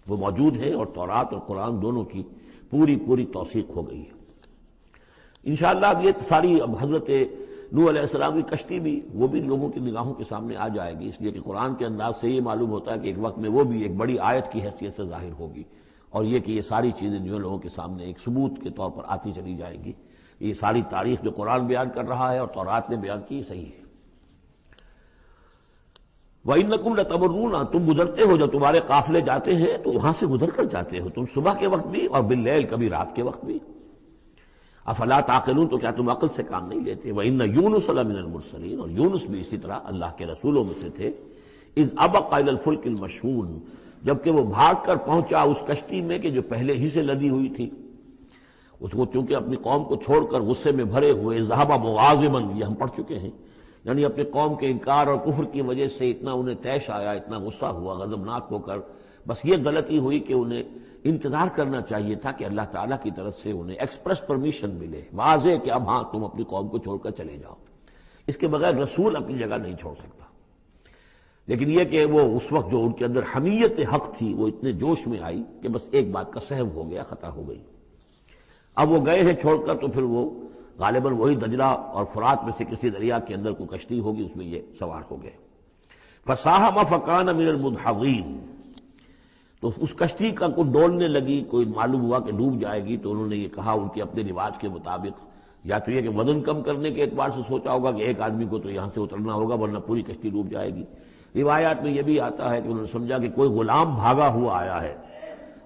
وہ موجود ہیں، اور تورات اور قرآن دونوں کی پوری توثیق ہو گئی ہے۔ انشاءاللہ اب یہ ساری اب حضرت نوح علیہ السلام کی کشتی بھی، وہ بھی لوگوں کی نگاہوں کے سامنے آ جائے گی، اس لیے کہ قرآن کے انداز سے یہ معلوم ہوتا ہے کہ ایک وقت میں وہ بھی ایک بڑی آیت کی حیثیت سے ظاہر ہوگی، اور یہ کہ یہ ساری چیزیں جو لوگوں کے سامنے ایک ثبوت کے طور پر آتی چلی جائیں گی۔ یہ ساری تاریخ جو قرآن بیان کر رہا ہے اور تورات نے بیان کی، صحیح ہے۔ وَإِنَّكُمْ لَتَمُرُّونَ، تم گزرتے ہو، جب تمہارے قافلے جاتے ہیں تو وہاں سے گزر کر جاتے ہو، تم صبح کے وقت بھی اور باللیل، کبھی رات کے وقت بھی۔ افلا تعقلون، تو کیا تم عقل سے کام نہیں لیتے؟ وَإِنَّ يُونُسَ لَمِنَ الْمُرْسَلِينَ، اور یونس بھی اسی طرح اللہ کے رسولوں میں سے تھے۔ اِذْ أَبَقَ إِلَى الْفُلْكِ الْمَشْحُونِ، جبکہ وہ بھاگ کر پہنچا اس کشتی میں کہ جو پہلے ہی سے لدی ہوئی تھی۔ اس کو چونکہ اپنی قوم کو چھوڑ کر غصے میں بھرے ہوئے، ذهب مغاضبا، یہ ہم پڑھ چکے ہیں، یعنی اپنے قوم کے انکار اور کفر کی وجہ سے اتنا انہیں طیش آیا، اتنا غصہ ہوا، غضبناک ہو کر، بس یہ غلطی ہوئی کہ انہیں انتظار کرنا چاہیے تھا کہ اللہ تعالیٰ کی طرف سے انہیں ایکسپریس پرمیشن ملے، واضح کہ اب ہاں تم اپنی قوم کو چھوڑ کر چلے جاؤ۔ اس کے بغیر رسول اپنی جگہ نہیں چھوڑ سکتا۔ لیکن یہ کہ وہ اس وقت جو ان کے اندر حمیت حق تھی وہ اتنے جوش میں آئی کہ بس ایک بات کا سہو ہو گیا، خطا ہو گئی۔ اب وہ گئے ہیں چھوڑ کر، تو پھر وہ غالباً وہی دجلہ اور فرات میں سے کسی دریا کے اندر کوئی کشتی ہوگی، اس میں یہ سوار ہو گئے۔ فَسَاهَمَ فَكَانَ مِنَ الْمُدْحَضِينَ، تو اس کشتی کا کوئی ڈولنے لگی، کوئی معلوم ہوا کہ ڈوب جائے گی، تو انہوں نے یہ کہا ان کے اپنے رواج کے مطابق، یا تو یہ کہ وزن کم کرنے کے اعتبار سے سوچا ہوگا کہ ایک آدمی کو تو یہاں سے اترنا ہوگا ورنہ پوری کشتی ڈوب جائے گی۔ روایات میں یہ بھی آتا ہے کہ انہوں نے سمجھا کہ کوئی غلام بھاگا ہوا آیا ہے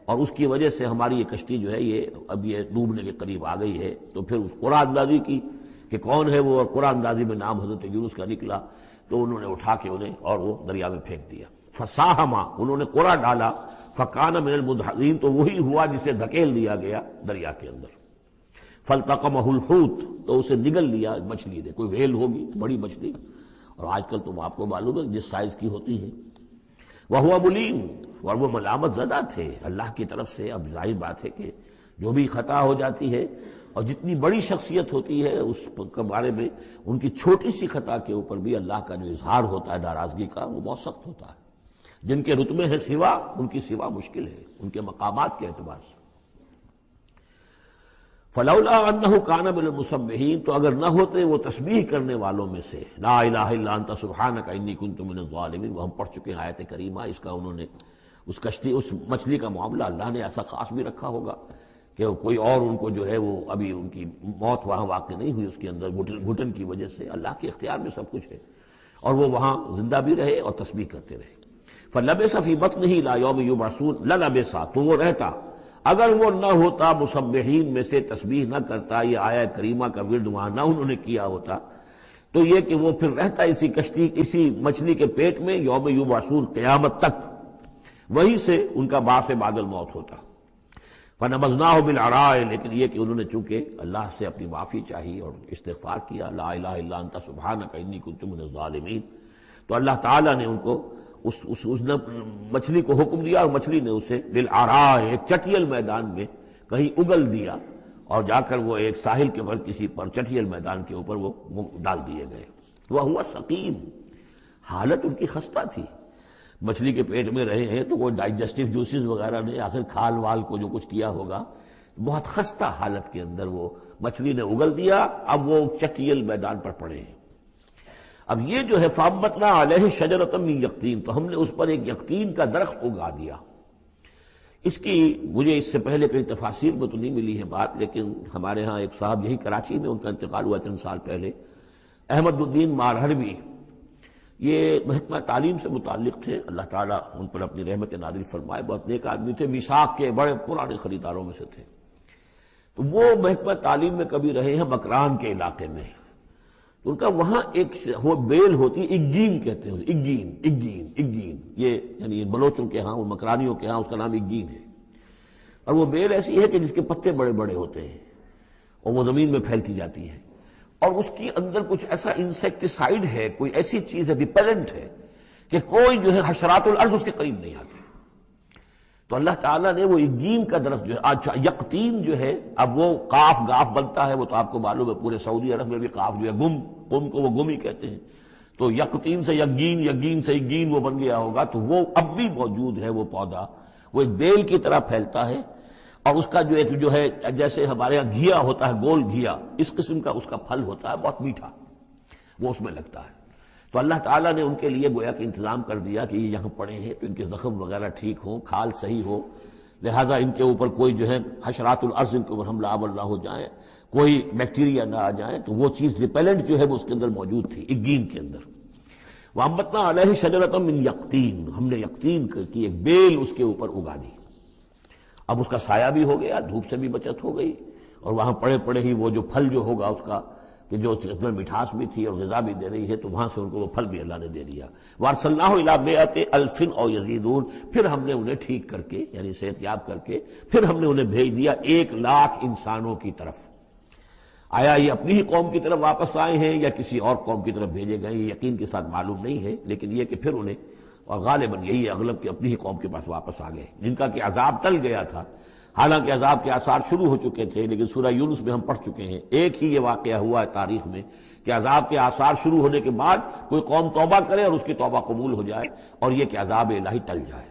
اور اس کی وجہ سے ہماری یہ کشتی جو ہے یہ اب یہ ڈوبنے کے قریب آ گئی ہے، تو پھر اس قرآن اندازی کی کہ کون ہے وہ، اور قرآن اندازی میں نام حضرت یونس کا نکلا، تو انہوں نے اٹھا کے انہیں اور وہ دریا میں پھینک دیا۔ فساہما، انہوں نے قرآ ڈالا، فکان من المدحضین، تو وہی ہوا جسے دھکیل دیا گیا دریا کے اندر۔ فالتقمہ الحوت، تو اسے نگل لیا مچھلی نے، کوئی ویل ہوگی بڑی مچھلی، اور آج کل تو آپ کو معلوم ہے جس سائز کی ہوتی ہے۔ وَهُوَ مُلِيمٌ، اور وہ ملامت زدہ تھے اللہ کی طرف سے۔ اب ظاہر بات ہے کہ جو بھی خطا ہو جاتی ہے اور جتنی بڑی شخصیت ہوتی ہے اس کے بارے میں ان کی چھوٹی سی خطا کے اوپر بھی اللہ کا جو اظہار ہوتا ہے ناراضگی کا، وہ بہت سخت ہوتا ہے۔ جن کے رتبے ہیں سوا، ان کی سوا مشکل ہے ان کے مقامات کے اعتبار سے۔ فلولا انہ کان من المسبحین، تو اگر نہ ہوتے وہ تسبیح کرنے والوں میں سے، لا الہ الا انت سبحانک انی کنت من الظالمین، وہ ہم پڑھ چکے ہیں آیت کریمہ۔ اس کا انہوں نے اس کشتی، اس مچھلی کا معاملہ اللہ نے ایسا خاص بھی رکھا ہوگا کہ کوئی اور ان کو جو ہے وہ ابھی ان کی موت وہاں واقع نہیں ہوئی، اس کے اندر گھٹن کی وجہ سے، اللہ کے اختیار میں سب کچھ ہے، اور وہ وہاں زندہ بھی رہے اور تسبیح کرتے رہے۔ فلبث فی بطنہ الی یوم یبعثون، للبث، تو وہ رہتا، اگر وہ نہ ہوتا مسبحین میں سے، تسبیح نہ کرتا، یہ آیہ کریمہ کا ورد وہاں نہ انہوں نے کیا ہوتا، تو یہ کہ وہ پھر رہتا اسی کشتی، اسی مچھلی کے پیٹ میں، یوم یبعثون، قیامت تک، وہیں سے ان کا بعث بعد الموت ہوتا۔ فنبذناہ بالعراء، لیکن یہ کہ انہوں نے چونکہ اللہ سے اپنی معافی چاہی اور استغفار کیا، لا الہ الا انت سبحانک انی کنت من الظالمین، تو اللہ تعالیٰ نے ان کو اس مچھلی کو حکم دیا، اور مچھلی نے اسے بالعراء، ایک چٹیل میدان میں کہیں اگل دیا، اور جا کر وہ ایک ساحل کے پر کسی پر چٹیل میدان کے اوپر وہ ڈال دیے گئے۔ وہو سقیم، حالت ان کی خستہ تھی، مچھلی کے پیٹ میں رہے ہیں تو کوئی ڈائجسٹو جوسز وغیرہ نے آخر کھال وال کو جو کچھ کیا ہوگا، بہت خستہ حالت کے اندر وہ مچھلی نے اگل دیا، اب وہ چٹیل میدان پر پڑے ہیں۔ اب یہ جو ہے فَأَنبَتْنَا عَلَيْهِ شَجَرَةً مِّن يَقْطِين، تو ہم نے اس پر ایک یقطین کا درخت اگا دیا۔ اس کی مجھے اس سے پہلے کئی تفاسیر میں تو نہیں ملی ہے بات، لیکن ہمارے ہاں ایک صاحب یہی کراچی میں، ان کا انتقال ہوا 3 سال پہلے، احمد الدین مارہروی، یہ محکمہ تعلیم سے متعلق تھے، اللہ تعالیٰ ان پر اپنی رحمت نازل فرمائے، بہت نیک آدمی تھے، میثاق کے بڑے پرانے خریداروں میں سے تھے۔ تو وہ محکمہ تعلیم میں کبھی رہے ہیں مکران کے علاقے میں، ان کا وہاں ایک وہ بیل ہوتی ہے، اگین کہتے ہیں، اگین، یہ یعنی بلوچوں کے ہاں، مکرانیوں کے ہاں اس کا نام اگین ہے، اور وہ بیل ایسی ہے کہ جس کے پتے بڑے بڑے ہوتے ہیں اور وہ زمین میں پھیلتی جاتی ہے، اور اس کی اندر کچھ ایسا انسیکٹیسائیڈ ہے، کوئی ایسی چیز ہے، ریپیلنٹ ہے، کہ کوئی جو ہے حشرات الارض اس کے قریب نہیں آتے۔ تو اللہ تعالیٰ نے وہ اگین کا درخت جو ہے، اچھا یقطین جو ہے، اب وہ قاف گاف بنتا ہے، وہ تو آپ کو معلوم ہے پورے سعودی عرب میں بھی قاف جو ہے قم کو وہ گم ہی کہتے ہیں، تو یقطین سے یگین، یگین سے اگین وہ بن گیا ہوگا، تو وہ اب بھی موجود ہے وہ پودا، وہ ایک بیل کی طرح پھیلتا ہے، اور اس کا جو ہے جیسے ہمارے یہاں گھیا ہوتا ہے، گول گھیا، اس قسم کا اس کا پھل ہوتا ہے، بہت میٹھا، وہ اس میں لگتا ہے۔ تو اللہ تعالیٰ نے ان کے لیے گویا کہ انتظام کر دیا کہ یہ یہاں پڑے ہیں تو ان کے زخم وغیرہ ٹھیک ہوں، کھال صحیح ہو، لہذا ان کے اوپر کوئی جو ہے حشرات الارض ان کے اوپر حملہ آور نہ ہو جائیں، کوئی بیکٹیریا نہ آ جائیں، تو وہ چیز ریپیلنٹ جو ہے وہ اس کے اندر موجود تھی اگین کے اندر۔ وَأَنبَتْنَا عَلَيْهِ شَجَرَةً مِّن يَقْطِين، ہم نے یقطین کی ایک بیل اس کے اوپر اگا دی، اب اس کا سایہ بھی ہو گیا، دھوپ سے بھی بچت ہو گئی، اور وہاں پڑے پڑے ہی وہ جو پھل جو ہوگا اس کا، کہ جو اندر مٹھاس بھی تھی اور غذا بھی دے رہی ہے، تو وہاں سے ان کو وہ پھل بھی اللہ نے دے دیا۔ وَأَرْسَلْنَاهُ إِلَىٰ مِائَةِ أَلْفٍ أَوْ يَزِيدُونَ، پھر ہم نے انہیں ٹھیک کر کے یعنی صحت یاب کر کے پھر ہم نے انہیں بھیج دیا 1,00,000 انسانوں کی طرف۔ آیا یہ اپنی ہی قوم کی طرف واپس آئے ہیں یا کسی اور قوم کی طرف بھیجے گئے، یہ یقین کے ساتھ معلوم نہیں ہے، لیکن یہ کہ پھر انہیں، اور غالباً یہی ہے اغلب کہ اپنی ہی قوم کے پاس واپس آ گئے، جن کا کہ عذاب ٹل گیا تھا، حالانکہ عذاب کے آثار شروع ہو چکے تھے، لیکن سورہ یونس میں ہم پڑھ چکے ہیں، ایک ہی یہ واقعہ ہوا ہے تاریخ میں کہ عذاب کے آثار شروع ہونے کے بعد کوئی قوم توبہ کرے اور اس کی توبہ قبول ہو جائے، اور یہ کہ عذاب الہی ٹل جائے۔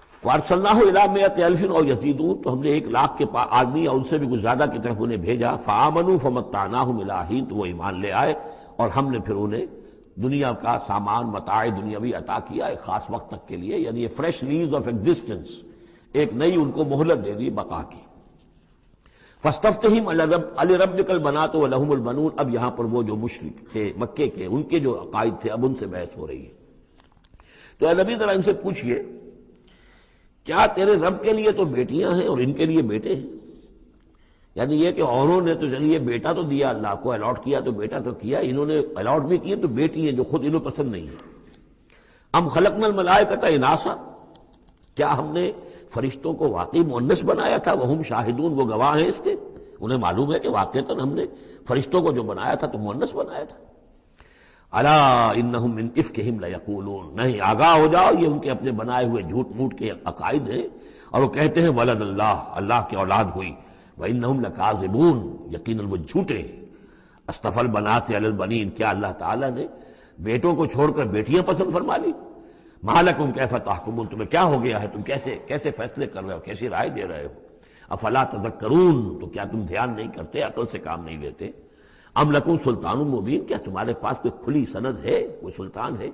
فَأَرْسَلْنَاهُ إِلَىٰ مِائَةِ أَلْفٍ أَوْ يَزِيدُونَ، تو ہم نے 1,00,000 کے آدمی اور ان سے بھی کچھ زیادہ کی طرف انہیں بھیجا۔ فَآمَنُوا فَمَتَّعْنَاهُمْ إِلَىٰ حِينٍ، تو وہ ایمان لے آئے اور ہم نے پھر انہیں دنیا کا سامان متاع دنیاوی عطا کیا ایک خاص وقت تک کے لیے، یعنی فریش لیز آف ایگزسٹنس، ایک نئی ان کو مہلت دے دی بقا کی۔ فَاسْتَفْتِهِمْ أَلِرَبِّكَ الْبَنَاتُ وَلَهُمُ الْبَنُونَ، اب یہاں پر وہ جو مشرک تھے مکے کے، ان کے جو عقائد تھے، اب ان سے بحث ہو رہی ہے۔ تو اے نبی ذرا ان سے پوچھئے، کیا تیرے رب کے لیے تو بیٹیاں ہیں اور ان کے لیے بیٹے ہیں؟ یعنی یہ کہ اوروں نے تو چلیے بیٹا تو دیا، اللہ کو الاٹ کیا تو بیٹا تو کیا، انہوں نے الاٹ بھی کیے تو بیٹی ہیں جو خود انہوں پسند نہیں ہے۔ ام خلقنا الملائکۃ اناثا، کیا ہم نے فرشتوں کو واقعی مؤنث بنایا تھا؟ وہم شاہدون، وہ گواہ ہیں اس کے، انہیں معلوم ہے کہ واقعتاً ہم نے فرشتوں کو جو بنایا تھا تو مؤنث بنایا تھا۔ الا انہم من افکہم لیقولون، نہیں آگاہ ہو جاؤ، یہ ان کے اپنے بنائے ہوئے جھوٹ موٹ کے عقائد ہیں، اور وہ کہتے ہیں ولد اللہ، اللہ کی اولاد ہوئی، وانہم لکاذبون، یقیناً وہ جھوٹے ہیں۔ اصطفى البنات علی البنین، کیا اللہ تعالیٰ نے بیٹوں کو چھوڑ کر بیٹیاں پسند فرما لی؟ ما لکم کیف تحکمون، تمہیں کیا ہو گیا ہے، تم کیسے فیصلے کر رہے ہو، کیسی رائے دے رہے ہو؟ افلا تذکرون، تو کیا تم دھیان نہیں کرتے، عقل سے کام نہیں لیتے؟ ام لکم سلطان مبین، کیا تمہارے پاس کوئی کھلی سند ہے، کوئی سلطان ہے؟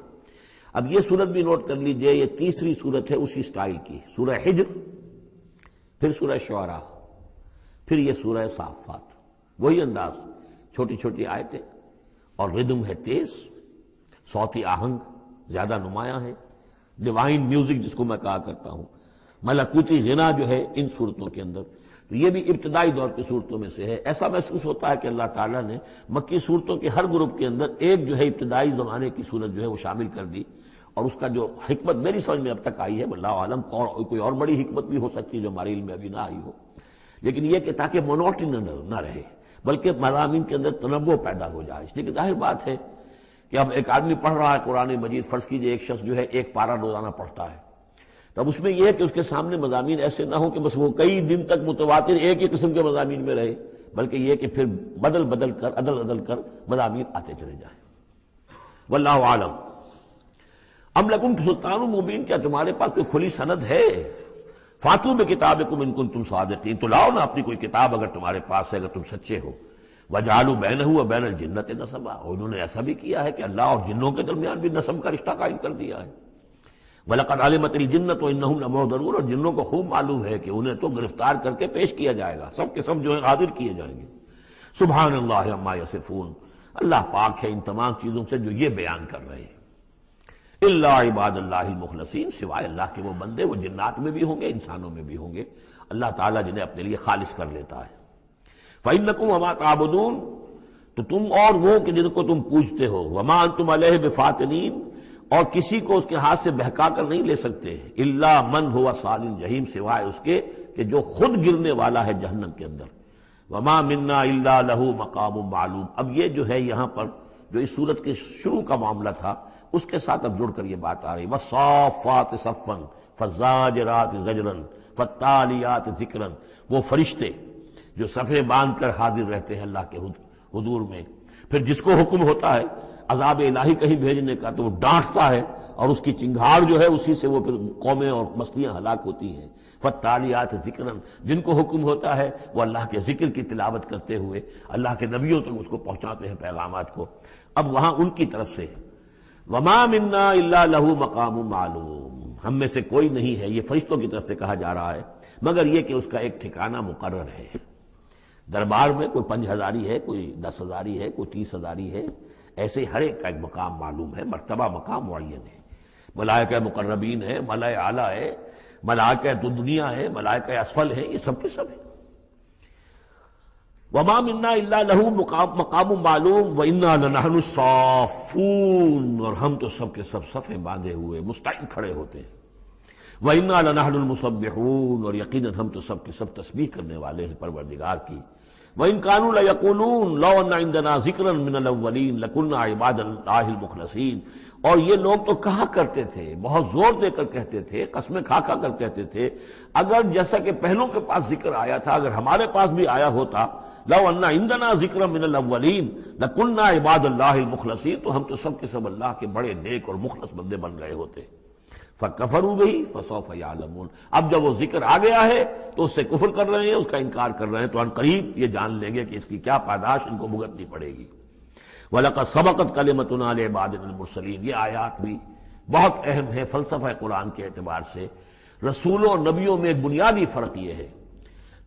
اب یہ سورت بھی نوٹ کر لیجئے، یہ تیسری سورت ہے اسی سٹائل کی، سورہ حجر، پھر سورہ شعراء، پھر یہ سورہ صافات، وہی انداز، چھوٹی چھوٹی آیتیں، اور ردم ہے تیز، صوتی آہنگ زیادہ نمایاں ہے، ڈیوائن میوزک جس کو میں کہا کرتا ہوں، ملکوتی غنا جو ہے ان صورتوں کے اندر۔ تو یہ بھی ابتدائی دور کی صورتوں میں سے ہے۔ ایسا محسوس ہوتا ہے کہ اللہ تعالیٰ نے مکی صورتوں کے ہر گروپ کے اندر ایک جو ہے ابتدائی زمانے کی صورت جو ہے وہ شامل کر دی، اور اس کا جو حکمت میری سمجھ میں اب تک آئی ہے، واللہ عالم کوئی اور بڑی حکمت بھی ہو سکتی ہے جو ہمارے علم میں ابھی نہ آئی ہو، لیکن یہ کہ تاکہ مونوٹنی نہ رہے بلکہ مضامین کے اندر تنوع پیدا ہو جائے۔ اس لیے کہ ظاہر بات ہے کہ اب ایک آدمی پڑھ رہا ہے قرآن مجید، فرض کیجئے ایک شخص جو ہے ایک پارہ روزانہ پڑھتا ہے، تب اس میں یہ ہے کہ اس کے سامنے مضامین ایسے نہ ہوں کہ بس وہ کئی دن تک متواتر ایک ہی قسم کے مضامین میں رہے، بلکہ یہ کہ پھر بدل کر عدل کر مضامین آتے چلے جائیں۔ واللہ عالم۔ ام لکم سلطان مبین، کیا تمہارے پاس کوئی کھلی سند ہے؟ فاتو بکتابکم ان کنتم صادقین، تو لاؤ نا اپنی کوئی کتاب اگر تمہارے پاس ہے، اگر تم سچے ہو۔ وجعلوا بینہ وبین الجنۃ نسبا، اور انہوں نے ایسا بھی کیا ہے کہ اللہ اور جنوں کے درمیان بھی نسب کا رشتہ قائم کر دیا ہے۔ وَلَقَدْ عَلِمَتِ الْجِنَّةُ وَإِنَّهُمْ لَمُحْضَرُونَ، اور جنوں کو خوب معلوم ہے کہ انہیں تو گرفتار کر کے پیش کیا جائے گا، سب کے سب جو ہے حاضر کیے جائیں گے۔ سبحان اللہ عما یصفون، اللہ پاک ہے ان تمام چیزوں سے جو یہ بیان کر رہے ہیں۔ الا عباد اللہ المخلصین، سوائے اللہ کے وہ بندے، وہ جنات میں بھی ہوں گے انسانوں میں بھی ہوں گے، اللہ تعالیٰ جنہیں اپنے لیے خالص کر لیتا ہے۔ فَإِنَّكُمْ وَمَا تَعْبُدُونَ، تو تم اور وہ کہ جن کو تم پوجتے ہو، وَمَا أَنْتُمْ عَلَيْهِ بِفَاتِنِينَ، اور کسی کو اس کے ہاتھ سے بہکا کر نہیں لے سکتے، الا من هو صال الجحیم، سوائے اس کے کہ جو خود گرنے والا ہے جہنم کے اندر۔ وما منا الا له مقام معلوم، اب یہ جو ہے یہاں پر جو اس صورت کے شروع کا معاملہ تھا اس کے ساتھ اب جڑ کر یہ بات آ رہی، والصافات صفا فالزاجرات زجرا فالتالیات ذکرا، وہ فرشتے جو صفے باندھ کر حاضر رہتے ہیں اللہ کے حضور میں، پھر جس کو حکم ہوتا ہے عذاب الہی کہیں بھیجنے کا تو وہ ڈانٹتا ہے، اور اس کی چنگھاڑ جو ہے اسی سے وہ پھر قومیں اور بستیاں ہلاک ہوتی ہیں۔ فالتالیات ذکرا، جن کو حکم ہوتا ہے وہ اللہ کے ذکر کی تلاوت کرتے ہوئے اللہ کے نبیوں تک اس کو پہنچاتے ہیں پیغامات کو۔ اب وہاں ان کی طرف سے وما منا الا له مقام معلوم، ہم میں سے کوئی نہیں ہے، یہ فرشتوں کی طرف سے کہا جا رہا ہے، مگر یہ کہ اس کا ایک ٹھکانہ مقرر ہے۔ دربار میں کوئی 5000 ہے، کوئی 10,000 ہے، کوئی 30,000 ہے، ایسے ہر ایک کا ایک مقام معلوم ہے، مرتبہ مقام معین ہے۔ ملائکہ مقربین ہے، ملائکہ اعلیٰ ہے، ملائکہ دنیا ہے، ملائکہ اسفل ہے، یہ سب کے سب ہے۔ وما منا الا له مقام معلوم وانا لنحن الصافون، اور ہم تو سب کے سب صفیں باندھے ہوئے مستعد کھڑے ہوتے ہیں۔ وانا لنحن المسبحون، اور یقیناً ہم تو سب کے سب تسبیح کرنے والے ہیں پروردگار کی۔ وَإِن كَانُوا لَيَقُولُونَ لَوْ أَنَّ عِندَنَا ذِكْرًا مِنَ الْأَوَّلِينَ لَكُنَّا عِبَادَ اللَّهِ الْمُخْلَصِينَ، اور یہ لوگ تو کہا کرتے تھے، بہت زور دے کر کہتے تھے، قسمیں کھا کر کہتے تھے، اگر جیسا کہ پہلوں کے پاس ذکر آیا تھا اگر ہمارے پاس بھی آیا ہوتا، لَوْ أَنَّ عِندَنَا ذِكْرًا مِنَ الْأَوَّلِينَ لَكُنَّا عِبَادَ اللَّهِ الْمُخْلَصِينَ، تو ہم تو سب کے سب اللہ کے بڑے نیک اور مخلص بندے بن گئے ہوتے۔ فَكَفَرُوا بِهِ فَسَوْفَ يَعْلَمُونَ، اب جب وہ ذکر آ گیا ہے تو اس سے کفر کر رہے ہیں، اس کا انکار کر رہے ہیں، تو ان قریب یہ جان لیں گے کہ اس کی کیا پاداش ان کو بھگتنی پڑے گی۔ وَلَقَدْ سَبَقَتْ كَلِمَتُنَا لِعِبَادِنَا الْمُرْسَلِينَ، یہ آیات بھی بہت اہم ہے فلسفہ قرآن کے اعتبار سے۔ رسولوں اور نبیوں میں ایک بنیادی فرق یہ ہے،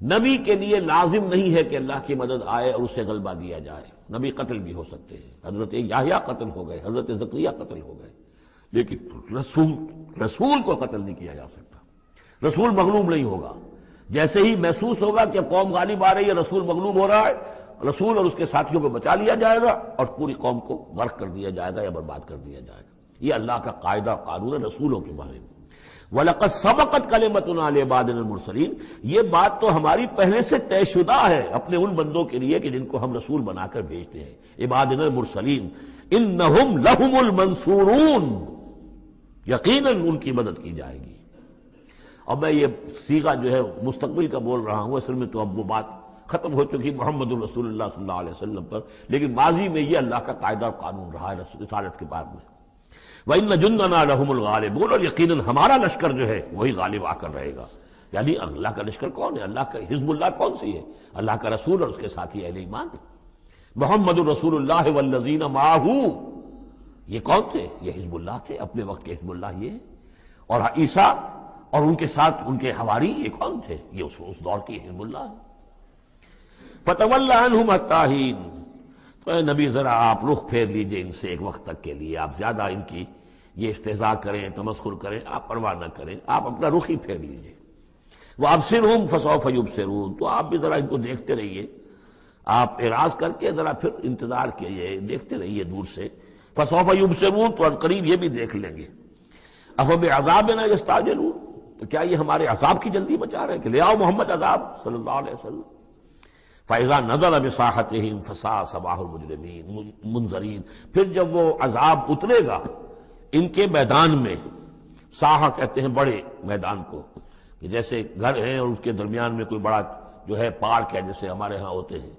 نبی کے لیے لازم نہیں ہے کہ اللہ کی مدد آئے اور اسے غلبہ دیا جائے، نبی قتل بھی ہو سکتے ہیں، حضرت یحییٰ قتل ہو گئے، حضرت زکریا قتل ہو گئے، لیکن رسول کو قتل نہیں کیا جا سکتا، رسول مغلوب نہیں ہوگا۔ جیسے ہی محسوس ہوگا کہ قوم غالب آ رہی ہے، رسول مغلوب ہو رہا ہے، رسول اور اس کے ساتھیوں کو بچا لیا جائے گا اور پوری قوم کو غرق کر دیا جائے گا یا برباد کر دیا جائے گا۔ یہ اللہ کا قاعدہ قانون ہے رسولوں کے بارے میں۔ وَلَقَدْ سَبَقَتْ كَلِمَتُنَا لِعِبَادِنَا الْمُرْسَلِينَ، یہ بات تو ہماری پہلے سے طے شدہ ہے اپنے ان بندوں کے لیے کہ جن کو ہم رسول بنا کر بھیجتے ہیں، عبادنا المرسلین، انہم لہم المنصورون، یقیناً ان کی مدد کی جائے گی۔ اور میں یہ صیغہ جو ہے مستقبل کا بول رہا ہوں، اصل میں تو اب وہ بات ختم ہو چکی محمد رسول اللہ صلی اللہ علیہ وسلم پر، لیکن ماضی میں یہ اللہ کا قاعدہ اور قانون رہا ہے رسالت کے بعد میں۔ وَإِنَّ جُنْدَنَا لَهُمُ الْغَالِبُونَ، اور یقیناً ہمارا لشکر جو ہے وہی غالب آ کر رہے گا۔ یعنی اللہ کا لشکر کون ہے؟ اللہ کا حزب اللہ کون سی ہے؟ اللہ کا رسول اور اس کے ساتھی اہل ایمان۔ محمد رسول اللہ والذین معہ، یہ کون تھے؟ یہ حزب اللہ تھے، اپنے وقت کے حزب اللہ یہ ہے۔ اور عیسیٰ اور ان کے ساتھ ان کے حواری یہ کون تھے؟ یہ اس دور کی حزب اللہ ہے۔ فَتَوَلَّ عَنْهُمْ حَتَّىٰ حِينٍ، تو اے نبی ذرا آپ رخ پھیر لیجئے ان سے ایک وقت تک کے لیے، آپ زیادہ ان کی یہ استہزاء کریں، تمسخر کریں، آپ پرواہ نہ کریں، آپ اپنا رخ ہی پھیر لیجئے۔ وَأَبْصِرْهُمْ فَسَوْفَ يُبْصِرُونَ، تو آپ بھی ذرا ان کو دیکھتے رہیے، آپ اعراض کر کے ذرا پھر انتظار کیجئے، دیکھتے رہیے دور سے۔ فَسَوْفَ يُبْصِرُونَ، تو عنقریب یہ بھی دیکھ لیں گے۔ افبعذابنا یستعجلون، تو کیا یہ ہمارے عذاب کی جلدی بچا رہے ہیں کہ لے آؤ محمد عذاب صلی اللہ علیہ وسلم۔ فَإِذَا نَزَلَ بِسَاحَتِهِمْ فَسَاءَ صَبَاحُ الْمُجْرِمِينَ منذرین، پھر جب وہ عذاب اترے گا ان کے میدان میں، ساحہ کہتے ہیں بڑے میدان کو، کہ جیسے گھر ہیں اور اس کے درمیان میں کوئی بڑا جو ہے پارک ہے جیسے ہمارے ہاں ہوتے ہیں۔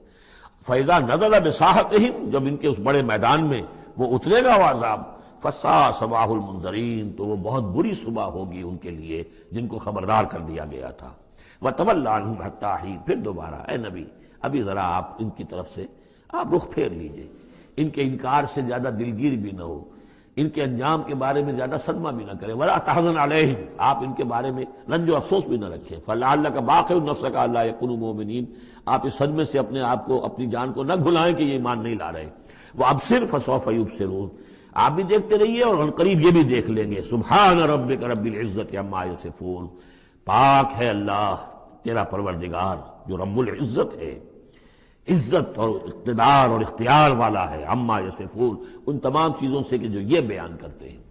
فَإِذَا نَزَلَ بِسَاحَتِهِمْ، جب ان کے اس بڑے میدان میں وہ اترے گا وہ عذاب، فَسَاءَ صَبَاحُ الْمُنذَرِينَ، تو وہ بہت بری صبح ہوگی ان کے لیے جن کو خبردار کر دیا گیا تھا۔ وَتَوَلَّ عَنْهُمْ حَتَّىٰ حِينٍ، پھر دوبارہ اے نبی ابھی ذرا آپ ان کی طرف سے آپ رخ پھیر لیجئے، ان کے انکار سے زیادہ دلگیر بھی نہ ہو، ان کے انجام کے بارے میں زیادہ صدمہ بھی نہ کریں۔ وَلَا تَحْزَنْ عَلَيْهِمْ، آپ ان کے بارے میں رنج و افسوس بھی نہ رکھیں۔ فَلَعَلَّكَ بَاخِعٌ نَفْسَكَ أَلَّا يَكُونُوا مُؤْمِنِينَ، آپ اس صدمے سے اپنے آپ کو، اپنی جان کو نہ بھلائیں کہ یہ ایمان نہیں لا رہے۔ وَأَبْصِرْ فَسَوْفَ يُبْصِرُونَ، آپ بھی دیکھتے رہیے اور ان قریب یہ بھی دیکھ لیں گے۔ سبحان ربک رب العزت عما یصفون، پاک ہے اللہ تیرا پروردگار جو رب العزت ہے، عزت اور اقتدار اور اختیار والا ہے، عما یصفون، ان تمام چیزوں سے کہ جو یہ بیان کرتے ہیں۔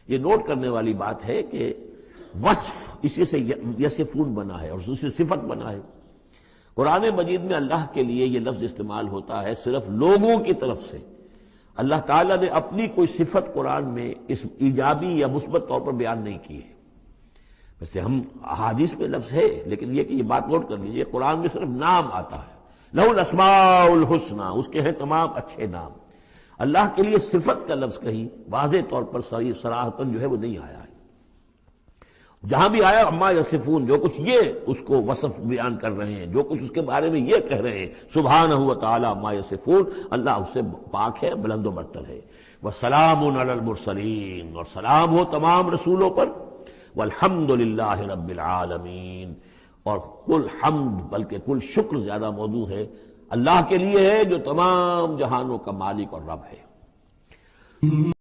یہ نوٹ کرنے والی بات ہے کہ وصف اسی سے یصفون بنا ہے اور اسی سے صفت بنا ہے۔ قرآن مجید میں اللہ کے لیے یہ لفظ استعمال ہوتا ہے صرف لوگوں کی طرف سے۔ اللہ تعالیٰ نے اپنی کوئی صفت قرآن میں اس ایجابی یا مثبت طور پر بیان نہیں کی ہے۔ ویسے ہم احادیث میں لفظ ہے، لیکن یہ کہ یہ بات نوٹ کر لیجیے، قرآن میں صرف نام آتا ہے، لہ الاسماء الحسنی، اس کے ہیں تمام اچھے نام۔ اللہ کے لیے صفت کا لفظ کہیں واضح طور پر صراحتاً جو ہے وہ نہیں آیا ہے۔ جہاں بھی آیا عما یصفون، جو کچھ یہ اس کو وصف بیان کر رہے ہیں، جو کچھ اس کے بارے میں یہ کہہ رہے ہیں، سبحانہ و تعالی عما یصفون، اللہ اس سے پاک ہے، بلند و برتر ہے۔ وسلام علی المرسلین، اور سلام ہو تمام رسولوں پر، والحمد للہ رب العالمین، اور کل حمد بلکہ کل شکر زیادہ موضوع ہے اللہ کے لیے ہے جو تمام جہانوں کا مالک اور رب ہے۔